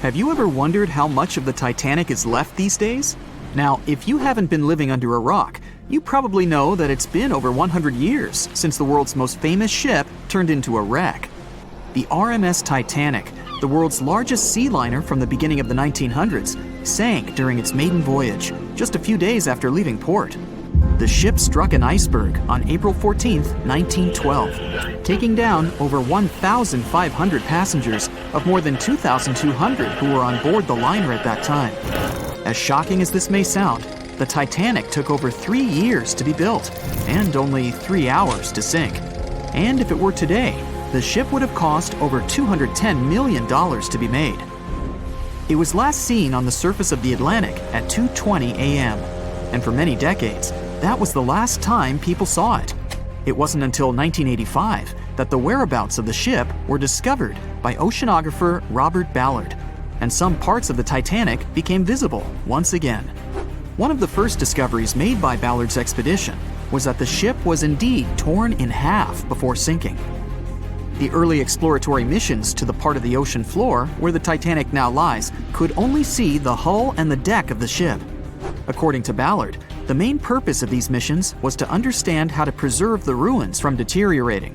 Have you ever wondered how much of the Titanic is left these days? Now, if you haven't been living under a rock, you probably know that it's been over 100 years since the world's most famous ship turned into a wreck. The RMS Titanic, the world's largest sea liner from the beginning of the 1900s, sank during its maiden voyage, just a few days after leaving port. The ship struck an iceberg on April 14, 1912, taking down over 1,500 passengers of more than 2,200 who were on board the liner at that time. As shocking as this may sound, the Titanic took over 3 years to be built and only 3 hours to sink. And if it were today, the ship would have cost over $210 million to be made. It was last seen on the surface of the Atlantic at 2:20 a.m., and for many decades, that was the last time people saw it. It wasn't until 1985 that the whereabouts of the ship were discovered by oceanographer Robert Ballard, and some parts of the Titanic became visible once again. One of the first discoveries made by Ballard's expedition was that the ship was indeed torn in half before sinking. The early exploratory missions to the part of the ocean floor where the Titanic now lies could only see the hull and the deck of the ship. According to Ballard, the main purpose of these missions was to understand how to preserve the ruins from deteriorating.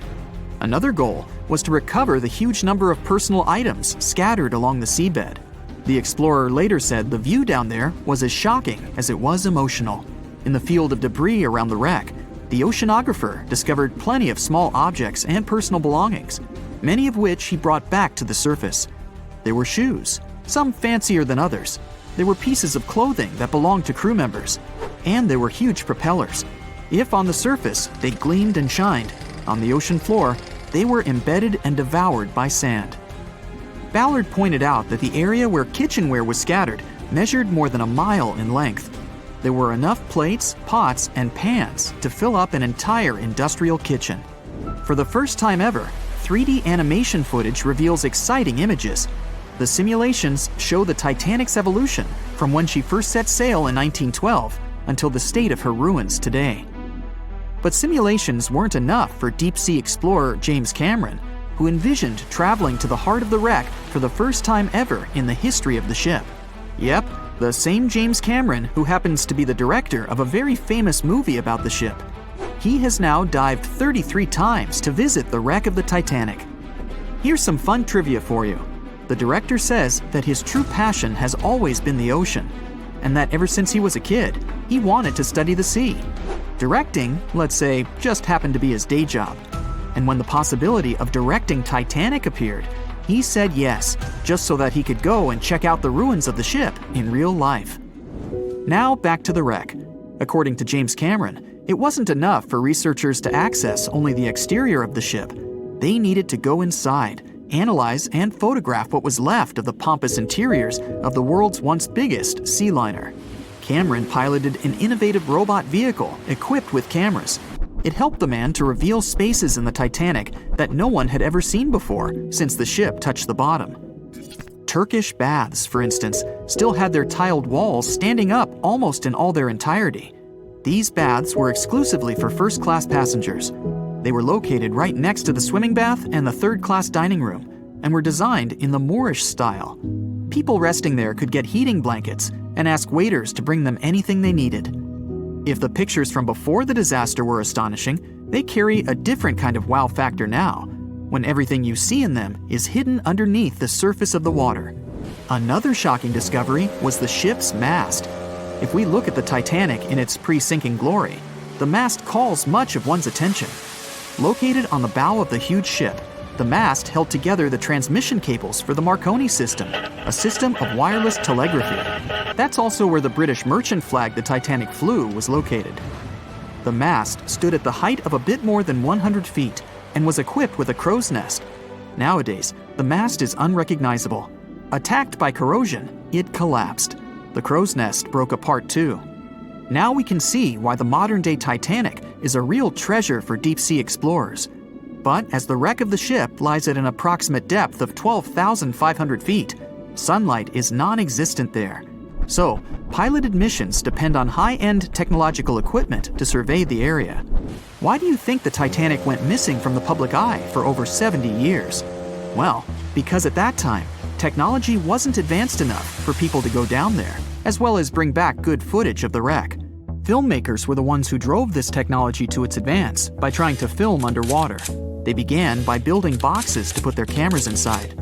Another goal was to recover the huge number of personal items scattered along the seabed. The explorer later said the view down there was as shocking as it was emotional. In the field of debris around the wreck, the oceanographer discovered plenty of small objects and personal belongings, many of which he brought back to the surface. There were shoes, some fancier than others. There were pieces of clothing that belonged to crew members, and there were huge propellers. If on the surface they gleamed and shined, on the ocean floor they were embedded and devoured by sand. Ballard pointed out that the area where kitchenware was scattered measured more than a mile in length. There were enough plates, pots, and pans to fill up an entire industrial kitchen. For the first time ever, 3D animation footage reveals exciting images. The simulations show the Titanic's evolution from when she first set sail in 1912 until the state of her ruins today. But simulations weren't enough for deep-sea explorer James Cameron, who envisioned traveling to the heart of the wreck for the first time ever in the history of the ship. Yep, the same James Cameron who happens to be the director of a very famous movie about the ship. He has now dived 33 times to visit the wreck of the Titanic. Here's some fun trivia for you. The director says that his true passion has always been the ocean, and that ever since he was a kid, he wanted to study the sea. Directing, let's say, just happened to be his day job. And when the possibility of directing Titanic appeared, he said yes, just so that he could go and check out the ruins of the ship in real life. Now back to the wreck. According to James Cameron, it wasn't enough for researchers to access only the exterior of the ship. They needed to go inside, analyze and photograph what was left of the pompous interiors of the world's once biggest sea liner. Cameron piloted an innovative robot vehicle equipped with cameras. It helped the man to reveal spaces in the Titanic that no one had ever seen before since the ship touched the bottom. Turkish baths, for instance, still had their tiled walls standing up almost in all their entirety. These baths were exclusively for first-class passengers. They were located right next to the swimming bath and the third-class dining room, and were designed in the Moorish style. People resting there could get heating blankets and ask waiters to bring them anything they needed. If the pictures from before the disaster were astonishing, they carry a different kind of wow factor now, when everything you see in them is hidden underneath the surface of the water. Another shocking discovery was the ship's mast. If we look at the Titanic in its pre-sinking glory, the mast calls much of one's attention. Located on the bow of the huge ship, the mast held together the transmission cables for the Marconi system, a system of wireless telegraphy. That's also where the British merchant flag the Titanic flew was located. The mast stood at the height of a bit more than 100 feet and was equipped with a crow's nest. Nowadays, the mast is unrecognizable. Attacked by corrosion, it collapsed. The crow's nest broke apart too. Now we can see why the modern-day Titanic is a real treasure for deep-sea explorers. But as the wreck of the ship lies at an approximate depth of 12,500 feet, sunlight is non-existent there. So, piloted missions depend on high-end technological equipment to survey the area. Why do you think the Titanic went missing from the public eye for over 70 years? Well, because at that time, technology wasn't advanced enough for people to go down there, as well as bring back good footage of the wreck. Filmmakers were the ones who drove this technology to its advance by trying to film underwater. They began by building boxes to put their cameras inside.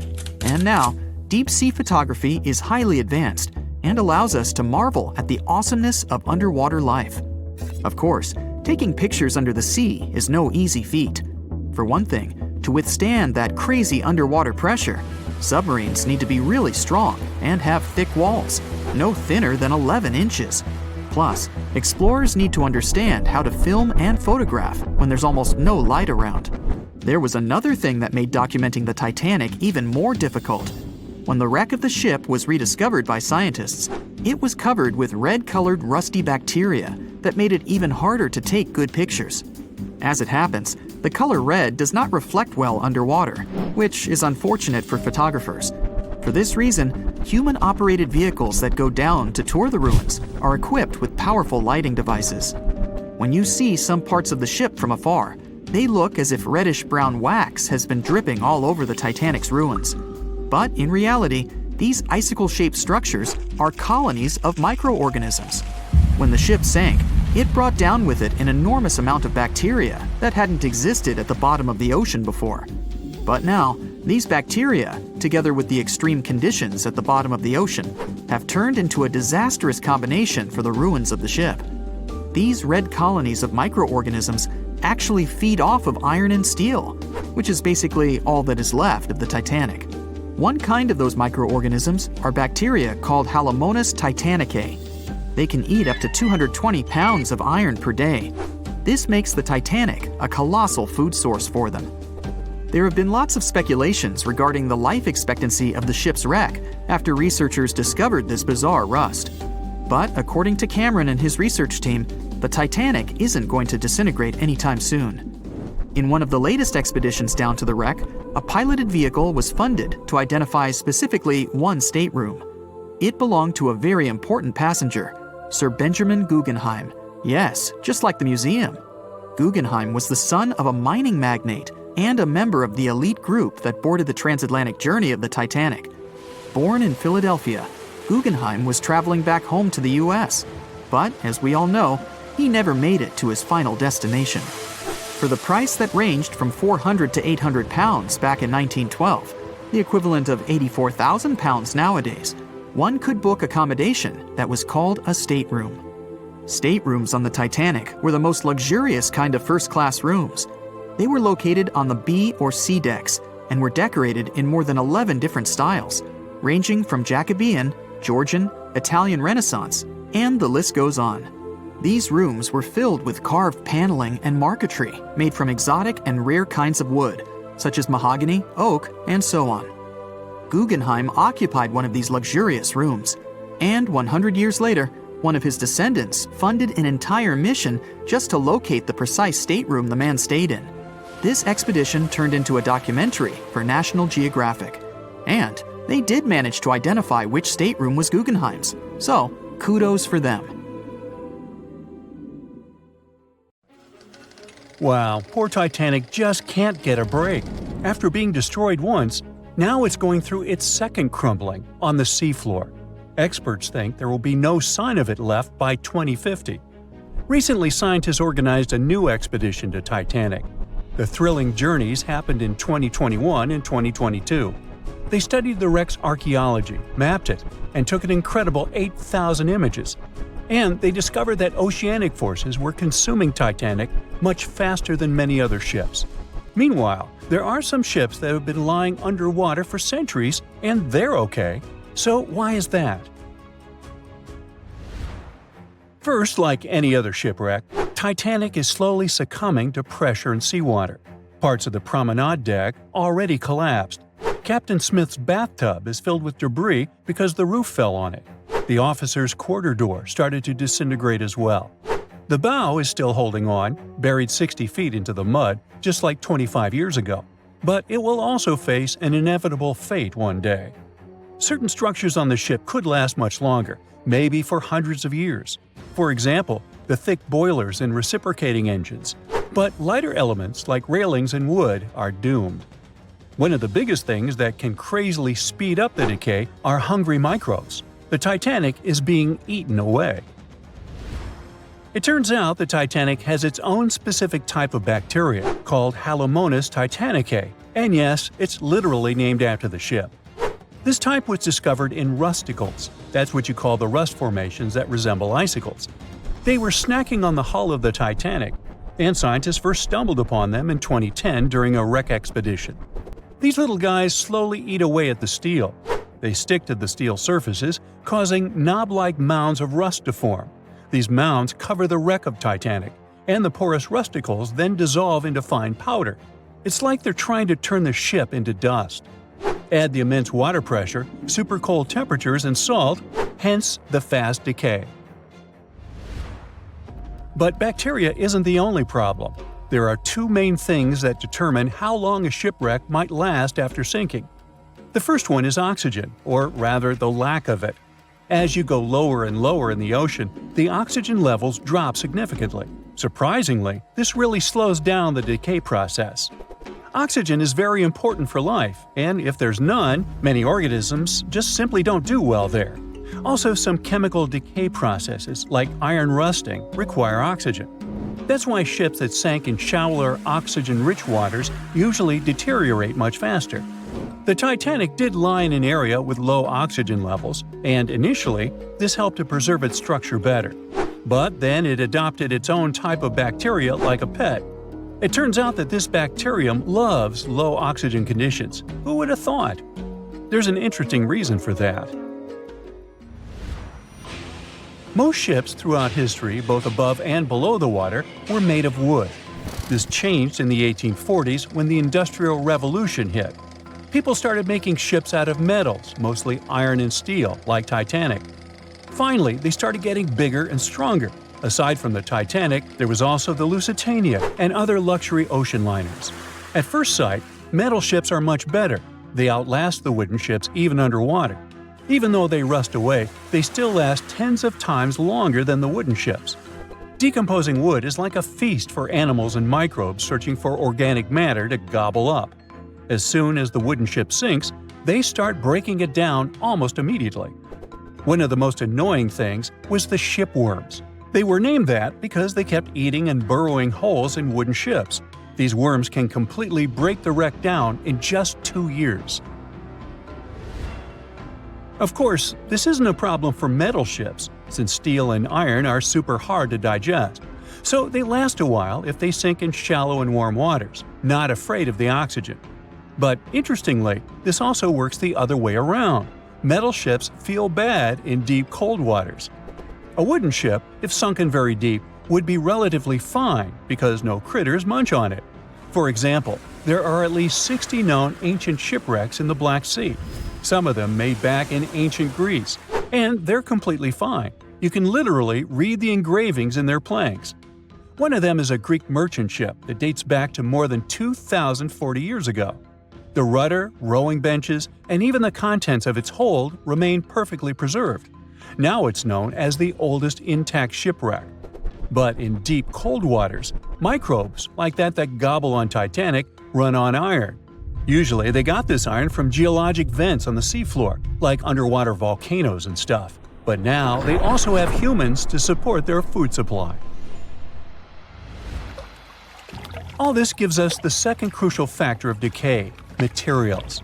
And now, deep-sea photography is highly advanced and allows us to marvel at the awesomeness of underwater life. Of course, taking pictures under the sea is no easy feat. For one thing, to withstand that crazy underwater pressure, submarines need to be really strong and have thick walls, no thinner than 11 inches. Plus, explorers need to understand how to film and photograph when there's almost no light around. There was another thing that made documenting the Titanic even more difficult. When the wreck of the ship was rediscovered by scientists, it was covered with red-colored rusty bacteria that made it even harder to take good pictures. As it happens, the color red does not reflect well underwater, which is unfortunate for photographers. For this reason, human-operated vehicles that go down to tour the ruins are equipped with powerful lighting devices. When you see some parts of the ship from afar, they look as if reddish-brown wax has been dripping all over the Titanic's ruins. But in reality, these icicle-shaped structures are colonies of microorganisms. When the ship sank, it brought down with it an enormous amount of bacteria that hadn't existed at the bottom of the ocean before. But now, these bacteria, together with the extreme conditions at the bottom of the ocean, have turned into a disastrous combination for the ruins of the ship. These red colonies of microorganisms actually feed off of iron and steel, which is basically all that is left of the Titanic. One kind of those microorganisms are bacteria called Halomonas titanicae. They can eat up to 220 pounds of iron per day. This makes the Titanic a colossal food source for them. There have been lots of speculations regarding the life expectancy of the ship's wreck after researchers discovered this bizarre rust. But according to Cameron and his research team, the Titanic isn't going to disintegrate anytime soon. In one of the latest expeditions down to the wreck, a piloted vehicle was funded to identify specifically one stateroom. It belonged to a very important passenger, Sir Benjamin Guggenheim. Yes, just like the museum. Guggenheim was the son of a mining magnate and a member of the elite group that boarded the transatlantic journey of the Titanic. Born in Philadelphia, Guggenheim was traveling back home to the US. But, as we all know, he never made it to his final destination. For the price that ranged from 400 to 800 pounds back in 1912, the equivalent of 84,000 pounds nowadays, one could book accommodation that was called a stateroom. Staterooms on the Titanic were the most luxurious kind of first-class rooms. They were located on the B or C decks and were decorated in more than 11 different styles, ranging from Jacobean, Georgian, Italian Renaissance, and the list goes on. These rooms were filled with carved paneling and marquetry made from exotic and rare kinds of wood, such as mahogany, oak, and so on. Guggenheim occupied one of these luxurious rooms, and 100 years later, one of his descendants funded an entire mission just to locate the precise stateroom the man stayed in. This expedition turned into a documentary for National Geographic, and they did manage to identify which stateroom was Guggenheim's, so kudos for them. Wow, poor Titanic just can't get a break. After being destroyed once, now it's going through its second crumbling on the seafloor. Experts think there will be no sign of it left by 2050. Recently, scientists organized a new expedition to Titanic. The thrilling journeys happened in 2021 and 2022. They studied the wreck's archaeology, mapped it, and took an incredible 8,000 images. And they discovered that oceanic forces were consuming Titanic much faster than many other ships. Meanwhile, there are some ships that have been lying underwater for centuries, and they're okay. So why is that? First, like any other shipwreck, Titanic is slowly succumbing to pressure and seawater. Parts of the promenade deck already collapsed. Captain Smith's bathtub is filled with debris because the roof fell on it. The officer's quarter door started to disintegrate as well. The bow is still holding on, buried 60 feet into the mud, just like 25 years ago. But it will also face an inevitable fate one day. Certain structures on the ship could last much longer, maybe for hundreds of years. For example, the thick boilers and reciprocating engines. But lighter elements like railings and wood are doomed. One of the biggest things that can crazily speed up the decay are hungry microbes. The Titanic is being eaten away. It turns out the Titanic has its own specific type of bacteria called Halomonas titanicae, and yes, it's literally named after the ship. This type was discovered in rusticles. That's what you call the rust formations that resemble icicles. They were snacking on the hull of the Titanic, and scientists first stumbled upon them in 2010 during a wreck expedition. These little guys slowly eat away at the steel. They stick to the steel surfaces, causing knob-like mounds of rust to form. These mounds cover the wreck of Titanic, and the porous rusticles then dissolve into fine powder. It's like they're trying to turn the ship into dust. Add the immense water pressure, super cold temperatures, and salt, hence the fast decay. But bacteria isn't the only problem. There are two main things that determine how long a shipwreck might last after sinking. The first one is oxygen, or rather the lack of it. As you go lower and lower in the ocean, the oxygen levels drop significantly. Surprisingly, this really slows down the decay process. Oxygen is very important for life, and if there's none, many organisms just simply don't do well there. Also, some chemical decay processes, like iron rusting, require oxygen. That's why ships that sank in shallower, oxygen-rich waters usually deteriorate much faster. The Titanic did lie in an area with low oxygen levels, and initially, this helped to preserve its structure better. But then it adopted its own type of bacteria like a pet. It turns out that this bacterium loves low oxygen conditions. Who would have thought? There's an interesting reason for that. Most ships throughout history, both above and below the water, were made of wood. This changed in the 1840s when the Industrial Revolution hit. People started making ships out of metals, mostly iron and steel, like Titanic. Finally, they started getting bigger and stronger. Aside from the Titanic, there was also the Lusitania and other luxury ocean liners. At first sight, metal ships are much better. They outlast the wooden ships even underwater. Even though they rust away, they still last tens of times longer than the wooden ships. Decomposing wood is like a feast for animals and microbes searching for organic matter to gobble up. As soon as the wooden ship sinks, they start breaking it down almost immediately. One of the most annoying things was the shipworms. They were named that because they kept eating and burrowing holes in wooden ships. These worms can completely break the wreck down in just 2 years. Of course, this isn't a problem for metal ships, since steel and iron are super hard to digest. So they last a while if they sink in shallow and warm waters, not afraid of the oxygen. But interestingly, this also works the other way around. Metal ships feel bad in deep cold waters. A wooden ship, if sunken very deep, would be relatively fine because no critters munch on it. For example, there are at least 60 known ancient shipwrecks in the Black Sea. Some of them made back in ancient Greece, and they're completely fine. You can literally read the engravings in their planks. One of them is a Greek merchant ship that dates back to more than 2,040 years ago. The rudder, rowing benches, and even the contents of its hold remain perfectly preserved. Now it's known as the oldest intact shipwreck. But in deep cold waters, microbes, like that gobble on Titanic, run on iron. Usually they got this iron from geologic vents on the seafloor, like underwater volcanoes and stuff. But now they also have humans to support their food supply. All this gives us the second crucial factor of decay: materials.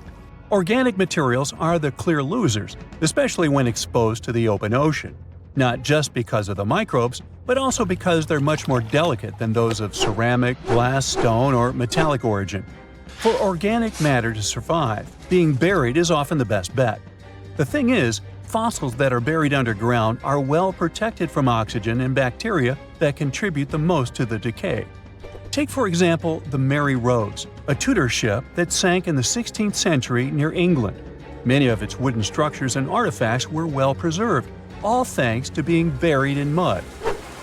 Organic materials are the clear losers, especially when exposed to the open ocean. Not just because of the microbes, but also because they're much more delicate than those of ceramic, glass, stone, or metallic origin. For organic matter to survive, being buried is often the best bet. The thing is, fossils that are buried underground are well protected from oxygen and bacteria that contribute the most to the decay. Take for example the Mary Rose, a Tudor ship that sank in the 16th century near England. Many of its wooden structures and artifacts were well preserved, all thanks to being buried in mud.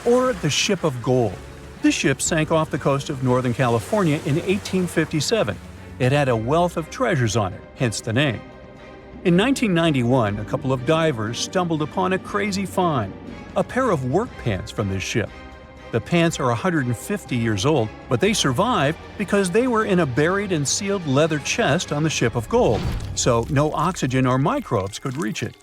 Or the Ship of Gold. This ship sank off the coast of Northern California in 1857. It had a wealth of treasures on it, hence the name. In 1991, a couple of divers stumbled upon a crazy find: a pair of work pants from this ship. The pants are 150 years old, but they survived because they were in a buried and sealed leather chest on the ship of gold, so no oxygen or microbes could reach it.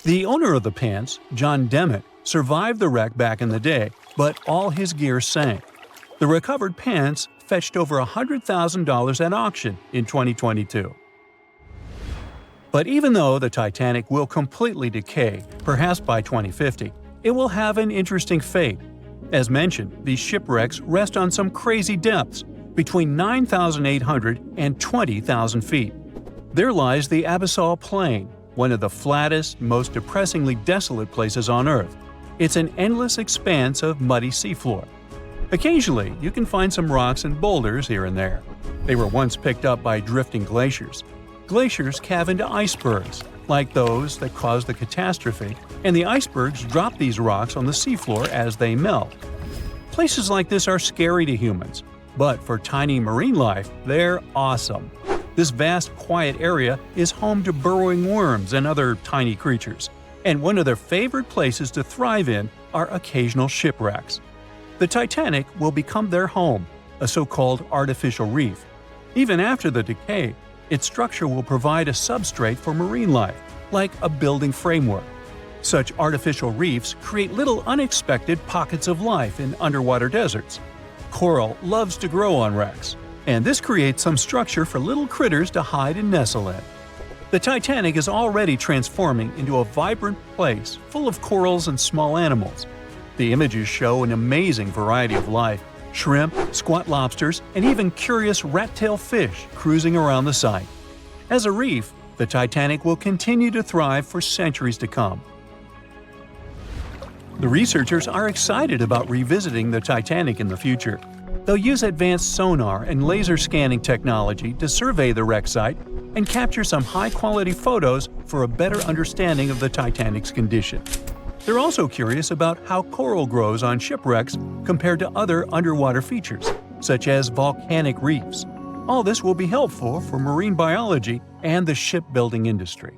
The owner of the pants, John Demmett, survived the wreck back in the day, but all his gear sank. The recovered pants fetched over $100,000 at auction in 2022. But even though the Titanic will completely decay, perhaps by 2050, it will have an interesting fate. As mentioned, these shipwrecks rest on some crazy depths, between 9,800 and 20,000 feet. There lies the Abyssal Plain, one of the flattest, most depressingly desolate places on Earth. It's an endless expanse of muddy seafloor. Occasionally, you can find some rocks and boulders here and there. They were once picked up by drifting glaciers. Glaciers calve into icebergs, like those that caused the catastrophe, and the icebergs drop these rocks on the seafloor as they melt. Places like this are scary to humans, but for tiny marine life, they're awesome. This vast, quiet area is home to burrowing worms and other tiny creatures, and one of their favorite places to thrive in are occasional shipwrecks. The Titanic will become their home, a so-called artificial reef. Even after the decay, its structure will provide a substrate for marine life, like a building framework. Such artificial reefs create little unexpected pockets of life in underwater deserts. Coral loves to grow on wrecks, and this creates some structure for little critters to hide and nestle in. The Titanic is already transforming into a vibrant place full of corals and small animals. The images show an amazing variety of life: shrimp, squat lobsters, and even curious rat-tail fish cruising around the site. As a reef, the Titanic will continue to thrive for centuries to come. The researchers are excited about revisiting the Titanic in the future. They'll use advanced sonar and laser scanning technology to survey the wreck site and capture some high-quality photos for a better understanding of the Titanic's condition. They're also curious about how coral grows on shipwrecks compared to other underwater features, such as volcanic reefs. All this will be helpful for marine biology and the shipbuilding industry.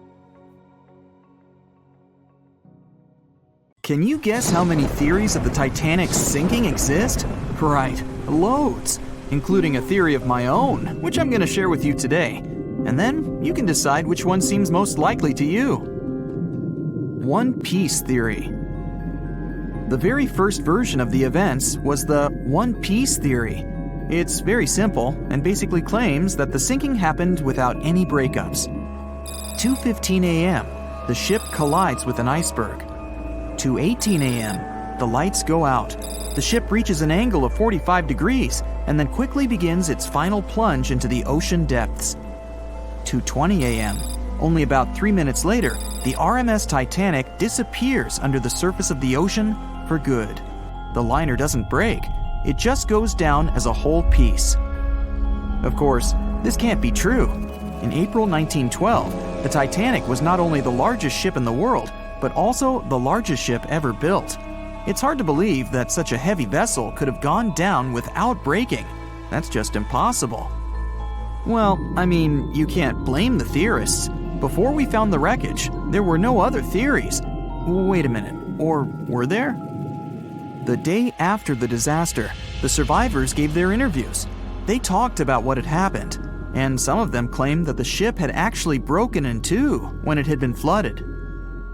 Can you guess how many theories of the Titanic's sinking exist? Right, loads, including a theory of my own, which I'm going to share with you today. And then you can decide which one seems most likely to you. One Piece theory. The very first version of the events was the One Piece theory. It's very simple and basically claims that the sinking happened without any breakups. 2:15 a.m., the ship collides with an iceberg. 2:18 a.m., the lights go out. The ship reaches an angle of 45 degrees and then quickly begins its final plunge into the ocean depths. 2:20 a.m., only about 3 minutes later, the RMS Titanic disappears under the surface of the ocean for good. The liner doesn't break, it just goes down as a whole piece. Of course, this can't be true. In April 1912, the Titanic was not only the largest ship in the world, but also the largest ship ever built. It's hard to believe that such a heavy vessel could have gone down without breaking. That's just impossible. Well, I mean, you can't blame the theorists. Before we found the wreckage, there were no other theories. Wait a minute, or were there? The day after the disaster, the survivors gave their interviews. They talked about what had happened, and some of them claimed that the ship had actually broken in two when it had been flooded.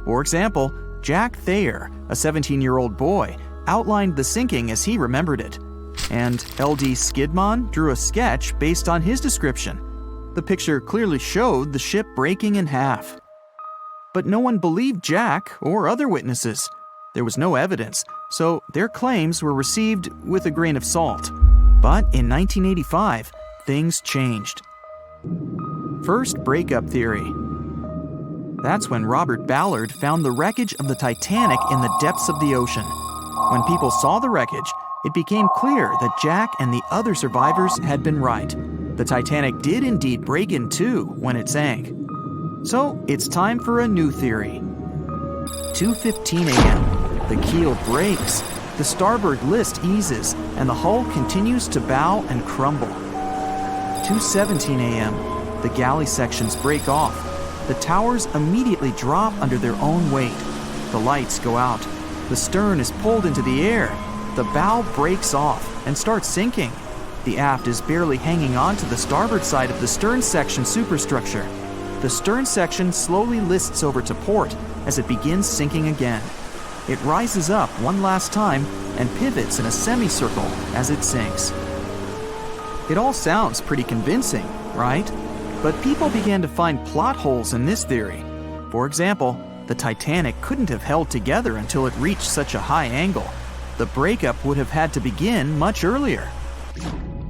For example, Jack Thayer, a 17-year-old boy, outlined the sinking as he remembered it, and L.D. Skidmon drew a sketch based on his description. The picture clearly showed the ship breaking in half. But no one believed Jack or other witnesses. There was no evidence, so their claims were received with a grain of salt. But in 1985, things changed. First breakup theory. That's when Robert Ballard found the wreckage of the Titanic in the depths of the ocean. When people saw the wreckage, it became clear that Jack and the other survivors had been right. The Titanic did indeed break in two when it sank. So it's time for a new theory. 2:15 a.m., the keel breaks, the starboard list eases, and the hull continues to bow and crumble. 2:17 a.m., the galley sections break off. The towers immediately drop under their own weight. The lights go out. The stern is pulled into the air. the bow breaks off and starts sinking. The aft is barely hanging on to the starboard side of the stern section superstructure. The stern section slowly lists over to port as it begins sinking again. It rises up one last time and pivots in a semicircle as it sinks. It all sounds pretty convincing, right? But people began to find plot holes in this theory. For example, the Titanic couldn't have held together until it reached such a high angle. The breakup would have had to begin much earlier.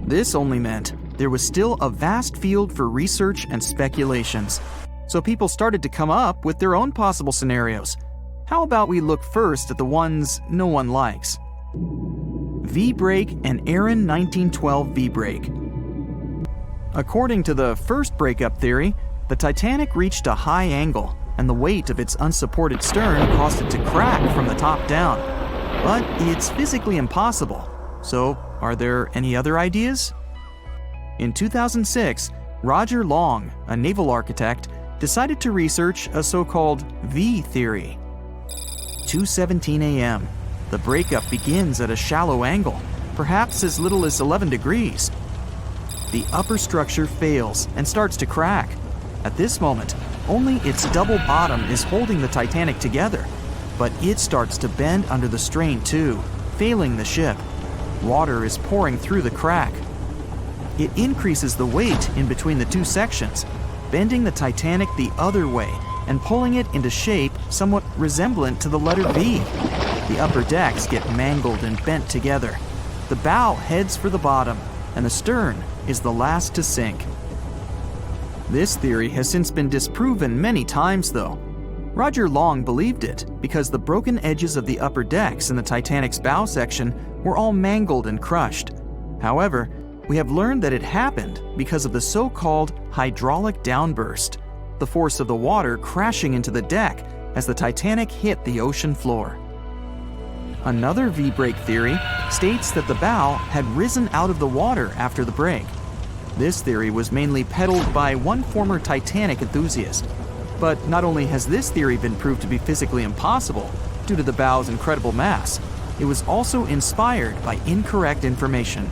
This only meant there was still a vast field for research and speculations. So people started to come up with their own possible scenarios. How about we look first at the ones no one likes? V-brake and Aaron 1912 V-brake. According to the first breakup theory, the Titanic reached a high angle, and the weight of its unsupported stern caused it to crack from the top down. But it's physically impossible. So, are there any other ideas? In 2006, Roger Long, a naval architect, decided to research a so-called V theory. 2:17 a.m. The breakup begins at a shallow angle, perhaps as little as 11 degrees. The upper structure fails and starts to crack. At this moment, only its double bottom is holding the Titanic together, but it starts to bend under the strain too, failing the ship. Water is pouring through the crack. It increases the weight in between the two sections, bending the Titanic the other way and pulling it into shape somewhat resemblant to the letter V. The upper decks get mangled and bent together. The bow heads for the bottom, and the stern is the last to sink. This theory has since been disproven many times, though. Roger Long believed it because the broken edges of the upper decks in the Titanic's bow section were all mangled and crushed. However, we have learned that it happened because of the so-called hydraulic downburst, the force of the water crashing into the deck as the Titanic hit the ocean floor. Another V-brake theory states that the bow had risen out of the water after the break. This theory was mainly peddled by one former Titanic enthusiast. But not only has this theory been proved to be physically impossible due to the bow's incredible mass, it was also inspired by incorrect information.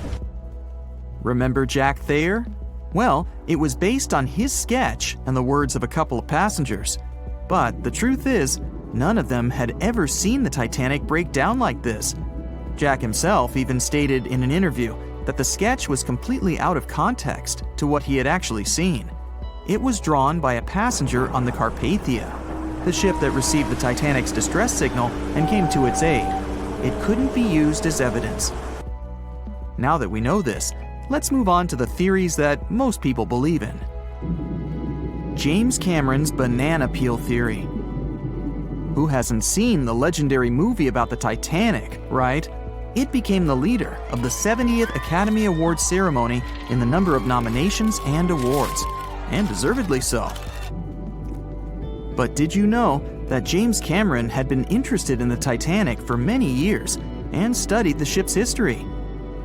Remember Jack Thayer? Well, it was based on his sketch and the words of a couple of passengers. But the truth is, none of them had ever seen the Titanic break down like this. Jack himself even stated in an interview that the sketch was completely out of context to what he had actually seen. It was drawn by a passenger on the Carpathia, the ship that received the Titanic's distress signal and came to its aid. It couldn't be used as evidence. Now that we know this, let's move on to the theories that most people believe in. James Cameron's banana peel theory. Who hasn't seen the legendary movie about the Titanic, right? It became the leader of the 70th Academy Awards ceremony in the number of nominations and awards, and deservedly so. But did you know that James Cameron had been interested in the Titanic for many years and studied the ship's history?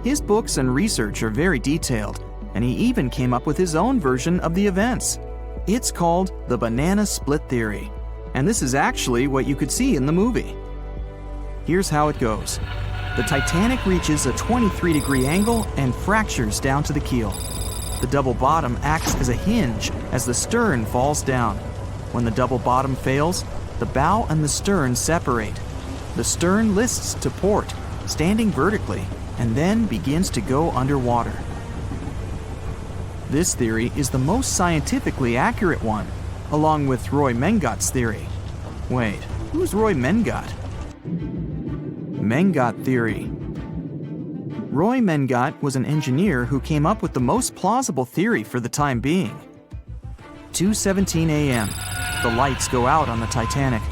His books and research are very detailed, and he even came up with his own version of the events. It's called the banana split theory, and this is actually what you could see in the movie. Here's how it goes. The Titanic reaches a 23-degree angle and fractures down to the keel. The double bottom acts as a hinge as the stern falls down. When the double bottom fails, the bow and the stern separate. The stern lists to port, standing vertically, and then begins to go underwater. This theory is the most scientifically accurate one, along with Roy Mengat's theory. Wait, who's Roy Mengat? Mengat theory. Roy Mengat was an engineer who came up with the most plausible theory for the time being. 2:17 a.m. The lights go out on the Titanic.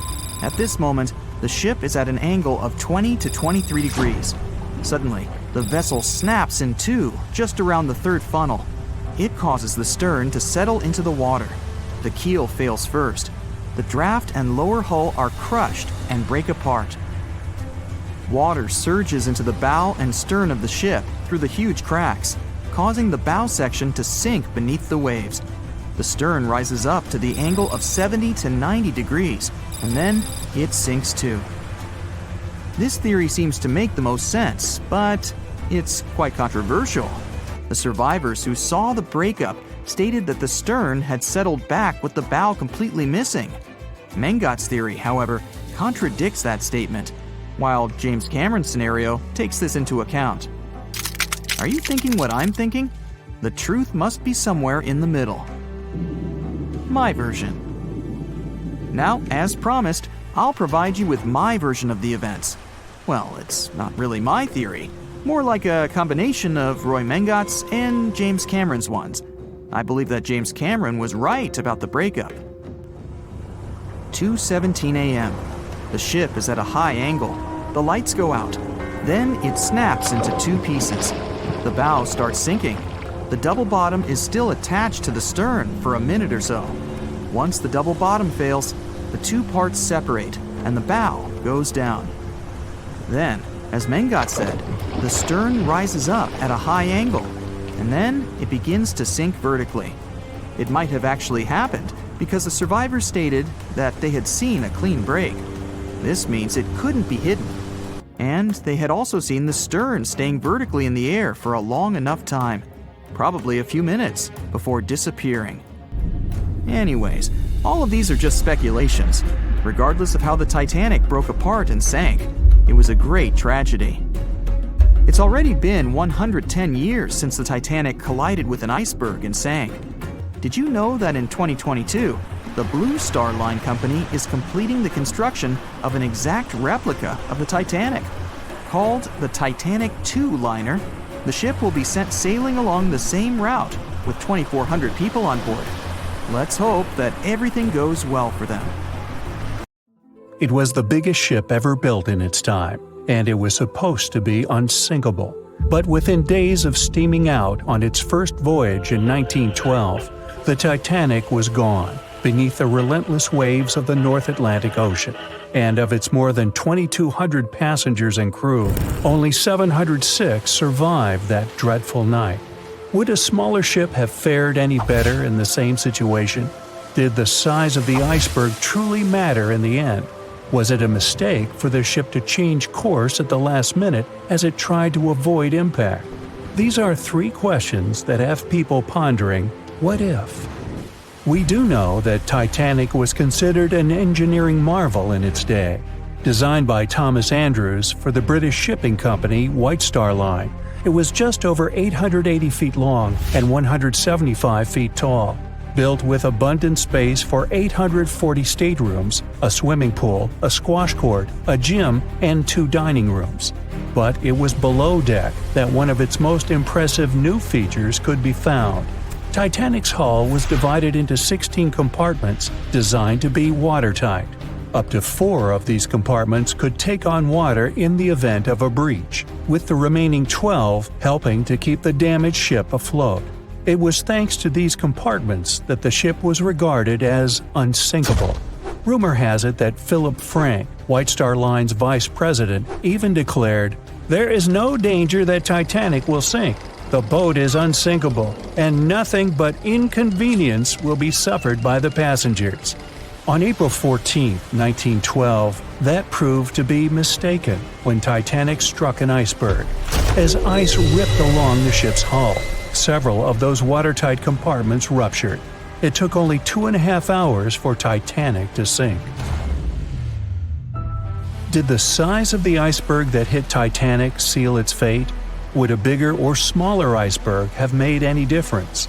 At this moment, the ship is at an angle of 20 to 23 degrees. Suddenly, the vessel snaps in two just around the third funnel. It causes the stern to settle into the water. The keel fails first. The draft and lower hull are crushed and break apart. Water surges into the bow and stern of the ship through the huge cracks, causing the bow section to sink beneath the waves. The stern rises up to the angle of 70 to 90 degrees, and then it sinks too. This theory seems to make the most sense, but it's quite controversial. The survivors who saw the breakup stated that the stern had settled back with the bow completely missing. Mengat's theory, however, contradicts that statement, while James Cameron's scenario takes this into account. Are you thinking what I'm thinking? The truth must be somewhere in the middle. My version. Now, as promised, I'll provide you with my version of the events. Well, it's not really my theory, more like a combination of Roy Mengat's and James Cameron's ones. I believe that James Cameron was right about the breakup. 2:17 a.m. The ship is at a high angle. The lights go out. Then it snaps into two pieces. The bow starts sinking. The double bottom is still attached to the stern for a minute or so. Once the double bottom fails, the two parts separate and the bow goes down. Then, as Mengat said, the stern rises up at a high angle, and then it begins to sink vertically. It might have actually happened because the survivors stated that they had seen a clean break. This means it couldn't be hidden. And they had also seen the stern staying vertically in the air for a long enough time, probably a few minutes, before disappearing. Anyways, all of these are just speculations. Regardless of how the Titanic broke apart and sank, it was a great tragedy. It's already been 110 years since the Titanic collided with an iceberg and sank. Did you know that in 2022, the Blue Star Line Company is completing the construction of an exact replica of the Titanic? Called the Titanic II liner, the ship will be sent sailing along the same route with 2,400 people on board. Let's hope that everything goes well for them. It was the biggest ship ever built in its time, and it was supposed to be unsinkable. But within days of steaming out on its first voyage in 1912, the Titanic was gone beneath the relentless waves of the North Atlantic Ocean. And of its more than 2,200 passengers and crew, only 706 survived that dreadful night. Would a smaller ship have fared any better in the same situation? Did the size of the iceberg truly matter in the end? Was it a mistake for the ship to change course at the last minute as it tried to avoid impact? These are three questions that have people pondering, what if? We do know that Titanic was considered an engineering marvel in its day. Designed by Thomas Andrews for the British shipping company White Star Line, it was just over 880 feet long and 175 feet tall. Built with abundant space for 840 staterooms, a swimming pool, a squash court, a gym, and 2 dining rooms. But it was below deck that one of its most impressive new features could be found. Titanic's hull was divided into 16 compartments designed to be watertight. Up to 4 of these compartments could take on water in the event of a breach, with the remaining 12 helping to keep the damaged ship afloat. It was thanks to these compartments that the ship was regarded as unsinkable. Rumor has it that Philip Frank, White Star Line's vice president, even declared, "There is no danger that Titanic will sink. The boat is unsinkable, and nothing but inconvenience will be suffered by the passengers." On April 14, 1912, that proved to be mistaken when Titanic struck an iceberg. As ice ripped along the ship's hull, several of those watertight compartments ruptured. It took only 2.5 hours for Titanic to sink. Did the size of the iceberg that hit Titanic seal its fate? Would a bigger or smaller iceberg have made any difference?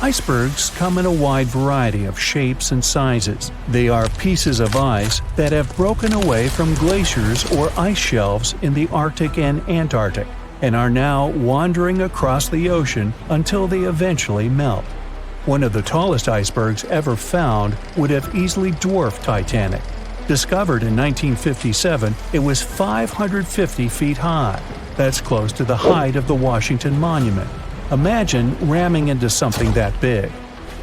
Icebergs come in a wide variety of shapes and sizes. They are pieces of ice that have broken away from glaciers or ice shelves in the Arctic and Antarctic, and are now wandering across the ocean until they eventually melt. One of the tallest icebergs ever found would have easily dwarfed Titanic. Discovered in 1957, it was 550 feet high. That's close to the height of the Washington Monument. Imagine ramming into something that big.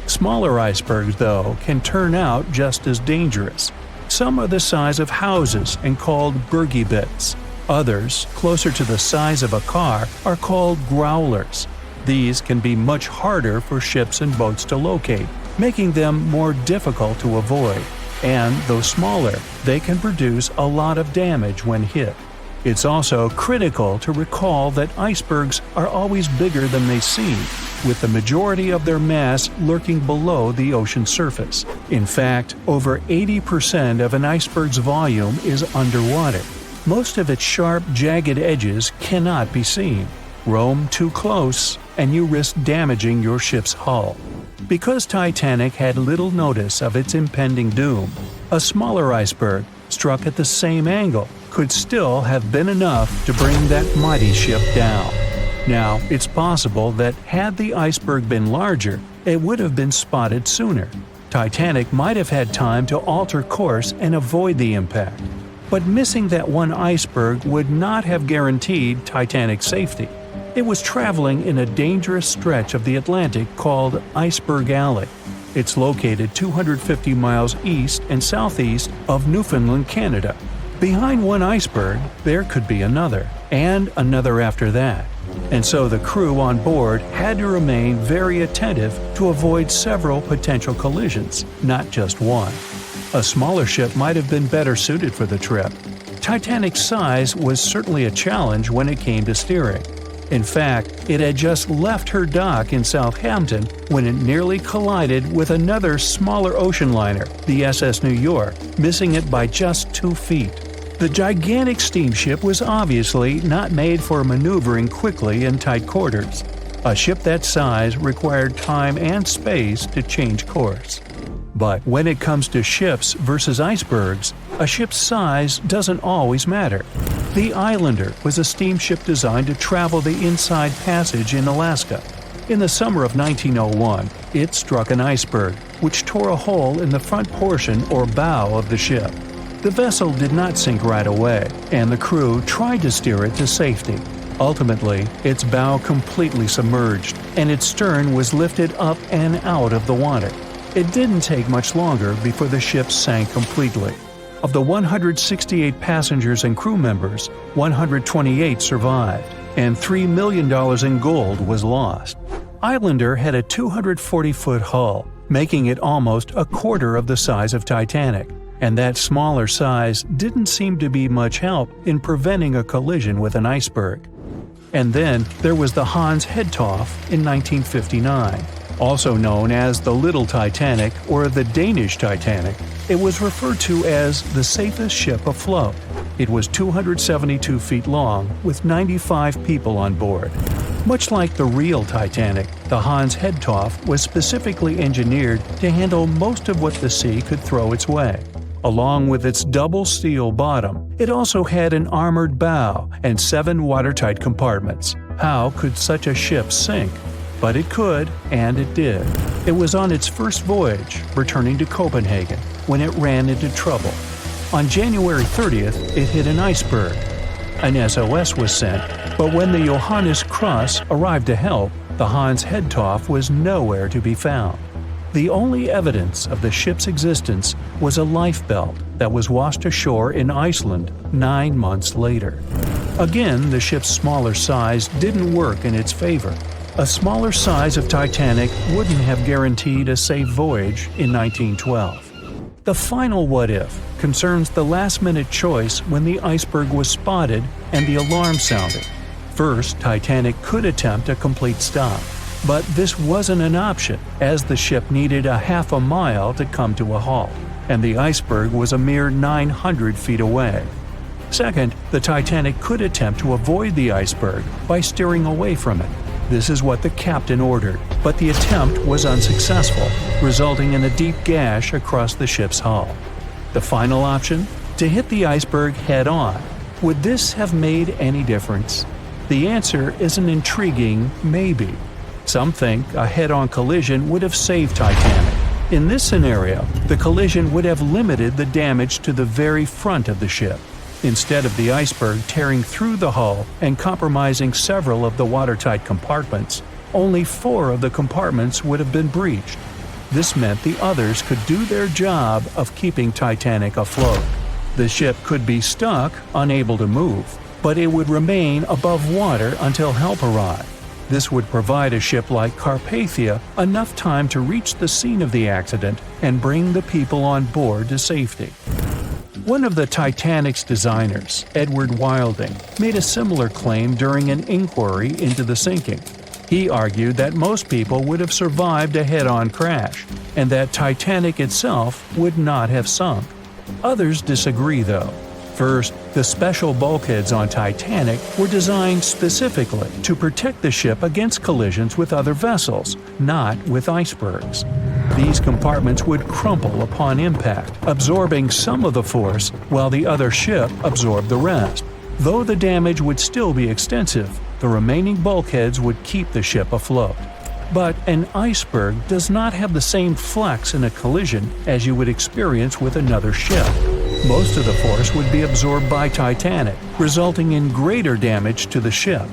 Smaller icebergs, though, can turn out just as dangerous. Some are the size of houses and called bergy bits. Others, closer to the size of a car, are called growlers. These can be much harder for ships and boats to locate, making them more difficult to avoid. And though smaller, they can produce a lot of damage when hit. It's also critical to recall that icebergs are always bigger than they seem, with the majority of their mass lurking below the ocean surface. In fact, over 80% of an iceberg's volume is underwater. Most of its sharp, jagged edges cannot be seen. Roam too close, and you risk damaging your ship's hull. Because Titanic had little notice of its impending doom, a smaller iceberg, struck at the same angle, could still have been enough to bring that mighty ship down. Now, it's possible that had the iceberg been larger, it would have been spotted sooner. Titanic might have had time to alter course and avoid the impact. But missing that one iceberg would not have guaranteed Titanic's safety. It was traveling in a dangerous stretch of the Atlantic called Iceberg Alley. It's located 250 miles east and southeast of Newfoundland, Canada. Behind one iceberg, there could be another, and another after that. And so the crew on board had to remain very attentive to avoid several potential collisions, not just one. A smaller ship might have been better suited for the trip. Titanic's size was certainly a challenge when it came to steering. In fact, it had just left her dock in Southampton when it nearly collided with another smaller ocean liner, the SS New York, missing it by just 2 feet. The gigantic steamship was obviously not made for maneuvering quickly in tight quarters. A ship that size required time and space to change course. But when it comes to ships versus icebergs, a ship's size doesn't always matter. The Islander was a steamship designed to travel the Inside Passage in Alaska. In the summer of 1901, it struck an iceberg, which tore a hole in the front portion or bow of the ship. The vessel did not sink right away, and the crew tried to steer it to safety. Ultimately, its bow completely submerged, and its stern was lifted up and out of the water. It didn't take much longer before the ship sank completely. Of the 168 passengers and crew members, 128 survived, and $3 million in gold was lost. Islander had a 240-foot hull, making it almost a quarter of the size of Titanic, and that smaller size didn't seem to be much help in preventing a collision with an iceberg. And then there was the Hans Hedtoft in 1959. Also known as the Little Titanic or the Danish Titanic, it was referred to as the safest ship afloat. It was 272 feet long with 95 people on board. Much like the real Titanic, the Hans Hedtoft was specifically engineered to handle most of what the sea could throw its way. Along with its double steel bottom, it also had an armored bow and 7 watertight compartments. How could such a ship sink? But it could, and it did. It was on its first voyage, returning to Copenhagen, when it ran into trouble. On January 30th, it hit an iceberg. An SOS was sent, but when the Johannes Cross arrived to help, the Hans Hedtoft was nowhere to be found. The only evidence of the ship's existence was a lifebelt that was washed ashore in Iceland 9 months later. Again, the ship's smaller size didn't work in its favor. A smaller size of Titanic wouldn't have guaranteed a safe voyage in 1912. The final what-if concerns the last-minute choice when the iceberg was spotted and the alarm sounded. First, Titanic could attempt a complete stop, but this wasn't an option as the ship needed a half a mile to come to a halt, and the iceberg was a mere 900 feet away. Second, the Titanic could attempt to avoid the iceberg by steering away from it. This is what the captain ordered, but the attempt was unsuccessful, resulting in a deep gash across the ship's hull. The final option? To hit the iceberg head-on. Would this have made any difference? The answer is an intriguing maybe. Some think a head-on collision would have saved Titanic. In this scenario, the collision would have limited the damage to the very front of the ship, instead of the iceberg tearing through the hull and compromising several of the watertight compartments. Only 4 of the compartments would have been breached. This meant the others could do their job of keeping Titanic afloat. The ship could be stuck, unable to move, but it would remain above water until help arrived. This would provide a ship like Carpathia enough time to reach the scene of the accident and bring the people on board to safety. One of the Titanic's designers, Edward Wilding, made a similar claim during an inquiry into the sinking. He argued that most people would have survived a head-on crash, and that Titanic itself would not have sunk. Others disagree, though. First, the special bulkheads on Titanic were designed specifically to protect the ship against collisions with other vessels, not with icebergs. These compartments would crumple upon impact, absorbing some of the force while the other ship absorbed the rest. Though the damage would still be extensive, the remaining bulkheads would keep the ship afloat. But an iceberg does not have the same flex in a collision as you would experience with another ship. Most of the force would be absorbed by Titanic, resulting in greater damage to the ship.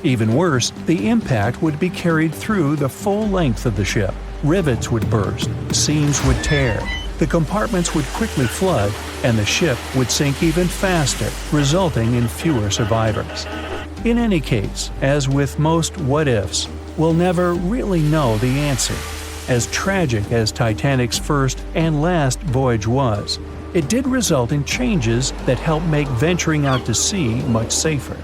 Even worse, the impact would be carried through the full length of the ship. Rivets would burst, seams would tear, the compartments would quickly flood, and the ship would sink even faster, resulting in fewer survivors. In any case, as with most what-ifs, we'll never really know the answer. As tragic as Titanic's first and last voyage was, it did result in changes that helped make venturing out to sea much safer.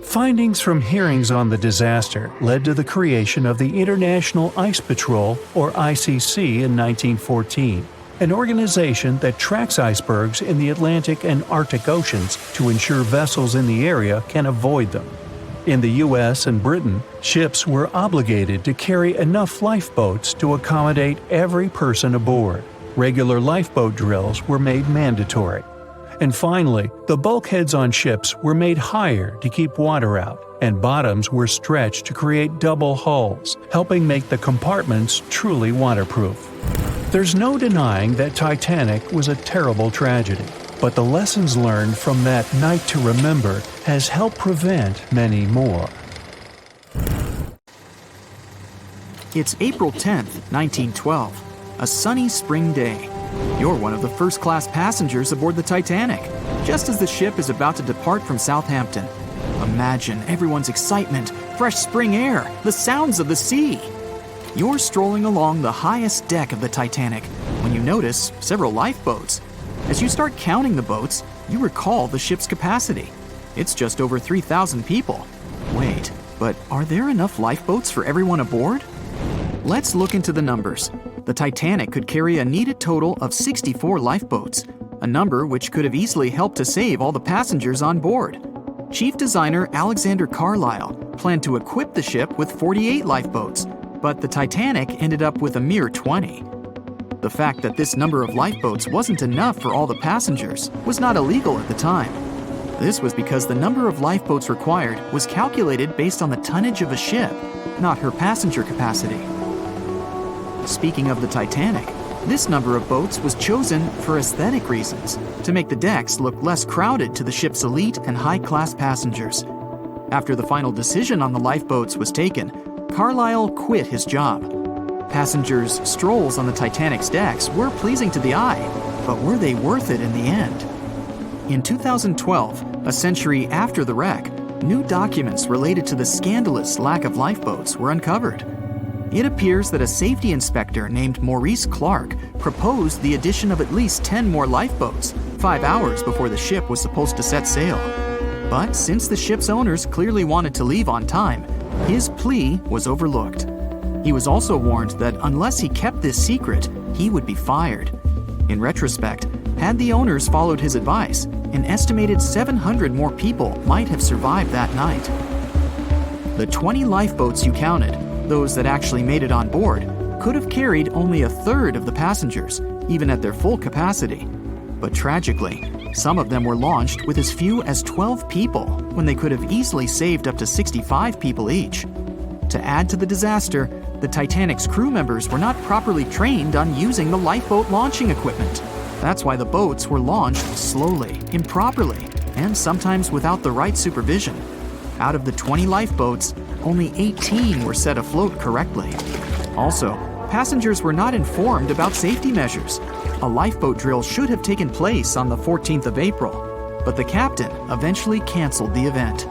Findings from hearings on the disaster led to the creation of the International Ice Patrol, or ICC, in 1914, an organization that tracks icebergs in the Atlantic and Arctic Oceans to ensure vessels in the area can avoid them. In the U.S. and Britain, ships were obligated to carry enough lifeboats to accommodate every person aboard. Regular lifeboat drills were made mandatory. And finally, the bulkheads on ships were made higher to keep water out, and bottoms were stretched to create double hulls, helping make the compartments truly waterproof. There's no denying that Titanic was a terrible tragedy, but the lessons learned from that night to remember has helped prevent many more. It's April 10th, 1912, a sunny spring day. You're one of the first-class passengers aboard the Titanic, just as the ship is about to depart from Southampton. Imagine everyone's excitement, fresh spring air, the sounds of the sea. You're strolling along the highest deck of the Titanic when you notice several lifeboats. As you start counting the boats, you recall the ship's capacity. It's just over 3,000 people. Wait, but are there enough lifeboats for everyone aboard? Let's look into the numbers. The Titanic could carry a needed total of 64 lifeboats, a number which could have easily helped to save all the passengers on board. Chief designer Alexander Carlisle planned to equip the ship with 48 lifeboats, but the Titanic ended up with a mere 20. The fact that this number of lifeboats wasn't enough for all the passengers was not illegal at the time. This was because the number of lifeboats required was calculated based on the tonnage of a ship, not her passenger capacity. Speaking of the Titanic, this number of boats was chosen for aesthetic reasons, to make the decks look less crowded to the ship's elite and high-class passengers. After the final decision on the lifeboats was taken, Carlisle quit his job. Passengers' strolls on the Titanic's decks were pleasing to the eye, but were they worth it in the end? In 2012, a century after the wreck, new documents related to the scandalous lack of lifeboats were uncovered. It appears that a safety inspector named Maurice Clark proposed the addition of at least 10 more lifeboats, 5 hours before the ship was supposed to set sail. But since the ship's owners clearly wanted to leave on time, his plea was overlooked. He was also warned that unless he kept this secret, he would be fired. In retrospect, had the owners followed his advice, an estimated 700 more people might have survived that night. The 20 lifeboats you counted, those that actually made it on board, could have carried only a third of the passengers, even at their full capacity. But tragically, some of them were launched with as few as 12 people, when they could have easily saved up to 65 people each. To add to the disaster, the Titanic's crew members were not properly trained on using the lifeboat launching equipment. That's why the boats were launched slowly, improperly, and sometimes without the right supervision. Out of the 20 lifeboats, only 18 were set afloat correctly. Also, passengers were not informed about safety measures. A lifeboat drill should have taken place on the 14th of April, but the captain eventually canceled the event.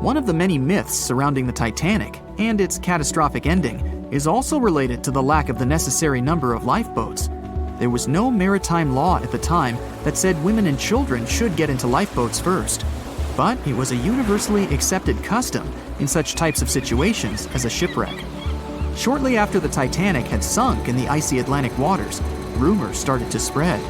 One of the many myths surrounding the Titanic and its catastrophic ending is also related to the lack of the necessary number of lifeboats. There was no maritime law at the time that said women and children should get into lifeboats first. But it was a universally accepted custom in such types of situations as a shipwreck. Shortly after the Titanic had sunk in the icy Atlantic waters, rumors started to spread.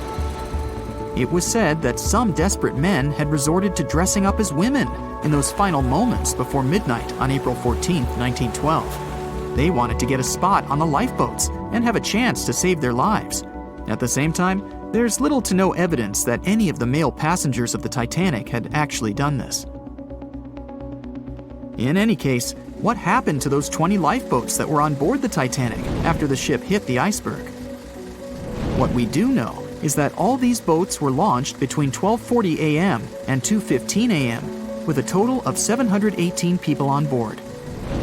It was said that some desperate men had resorted to dressing up as women in those final moments before midnight on April 14, 1912. They wanted to get a spot on the lifeboats and have a chance to save their lives. At the same time, there's little to no evidence that any of the male passengers of the Titanic had actually done this. In any case, what happened to those 20 lifeboats that were on board the Titanic after the ship hit the iceberg? What we do know is that all these boats were launched between 12:40 a.m. and 2:15 a.m., with a total of 718 people on board.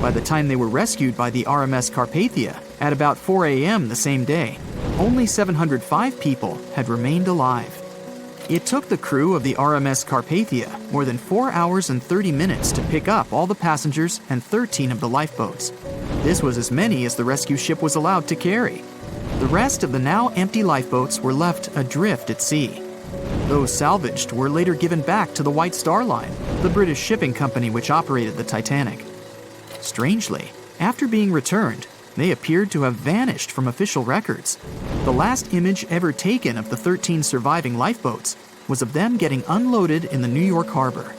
By the time they were rescued by the RMS Carpathia at about 4 a.m. the same day, only 705 people had remained alive. It took the crew of the RMS Carpathia more than 4 hours and 30 minutes to pick up all the passengers and 13 of the lifeboats. This was as many as the rescue ship was allowed to carry. The rest of the now empty lifeboats were left adrift at sea. Those salvaged were later given back to the White Star Line, the British shipping company which operated the Titanic. Strangely, after being returned, they appeared to have vanished from official records. The last image ever taken of the 13 surviving lifeboats was of them getting unloaded in the New York harbor.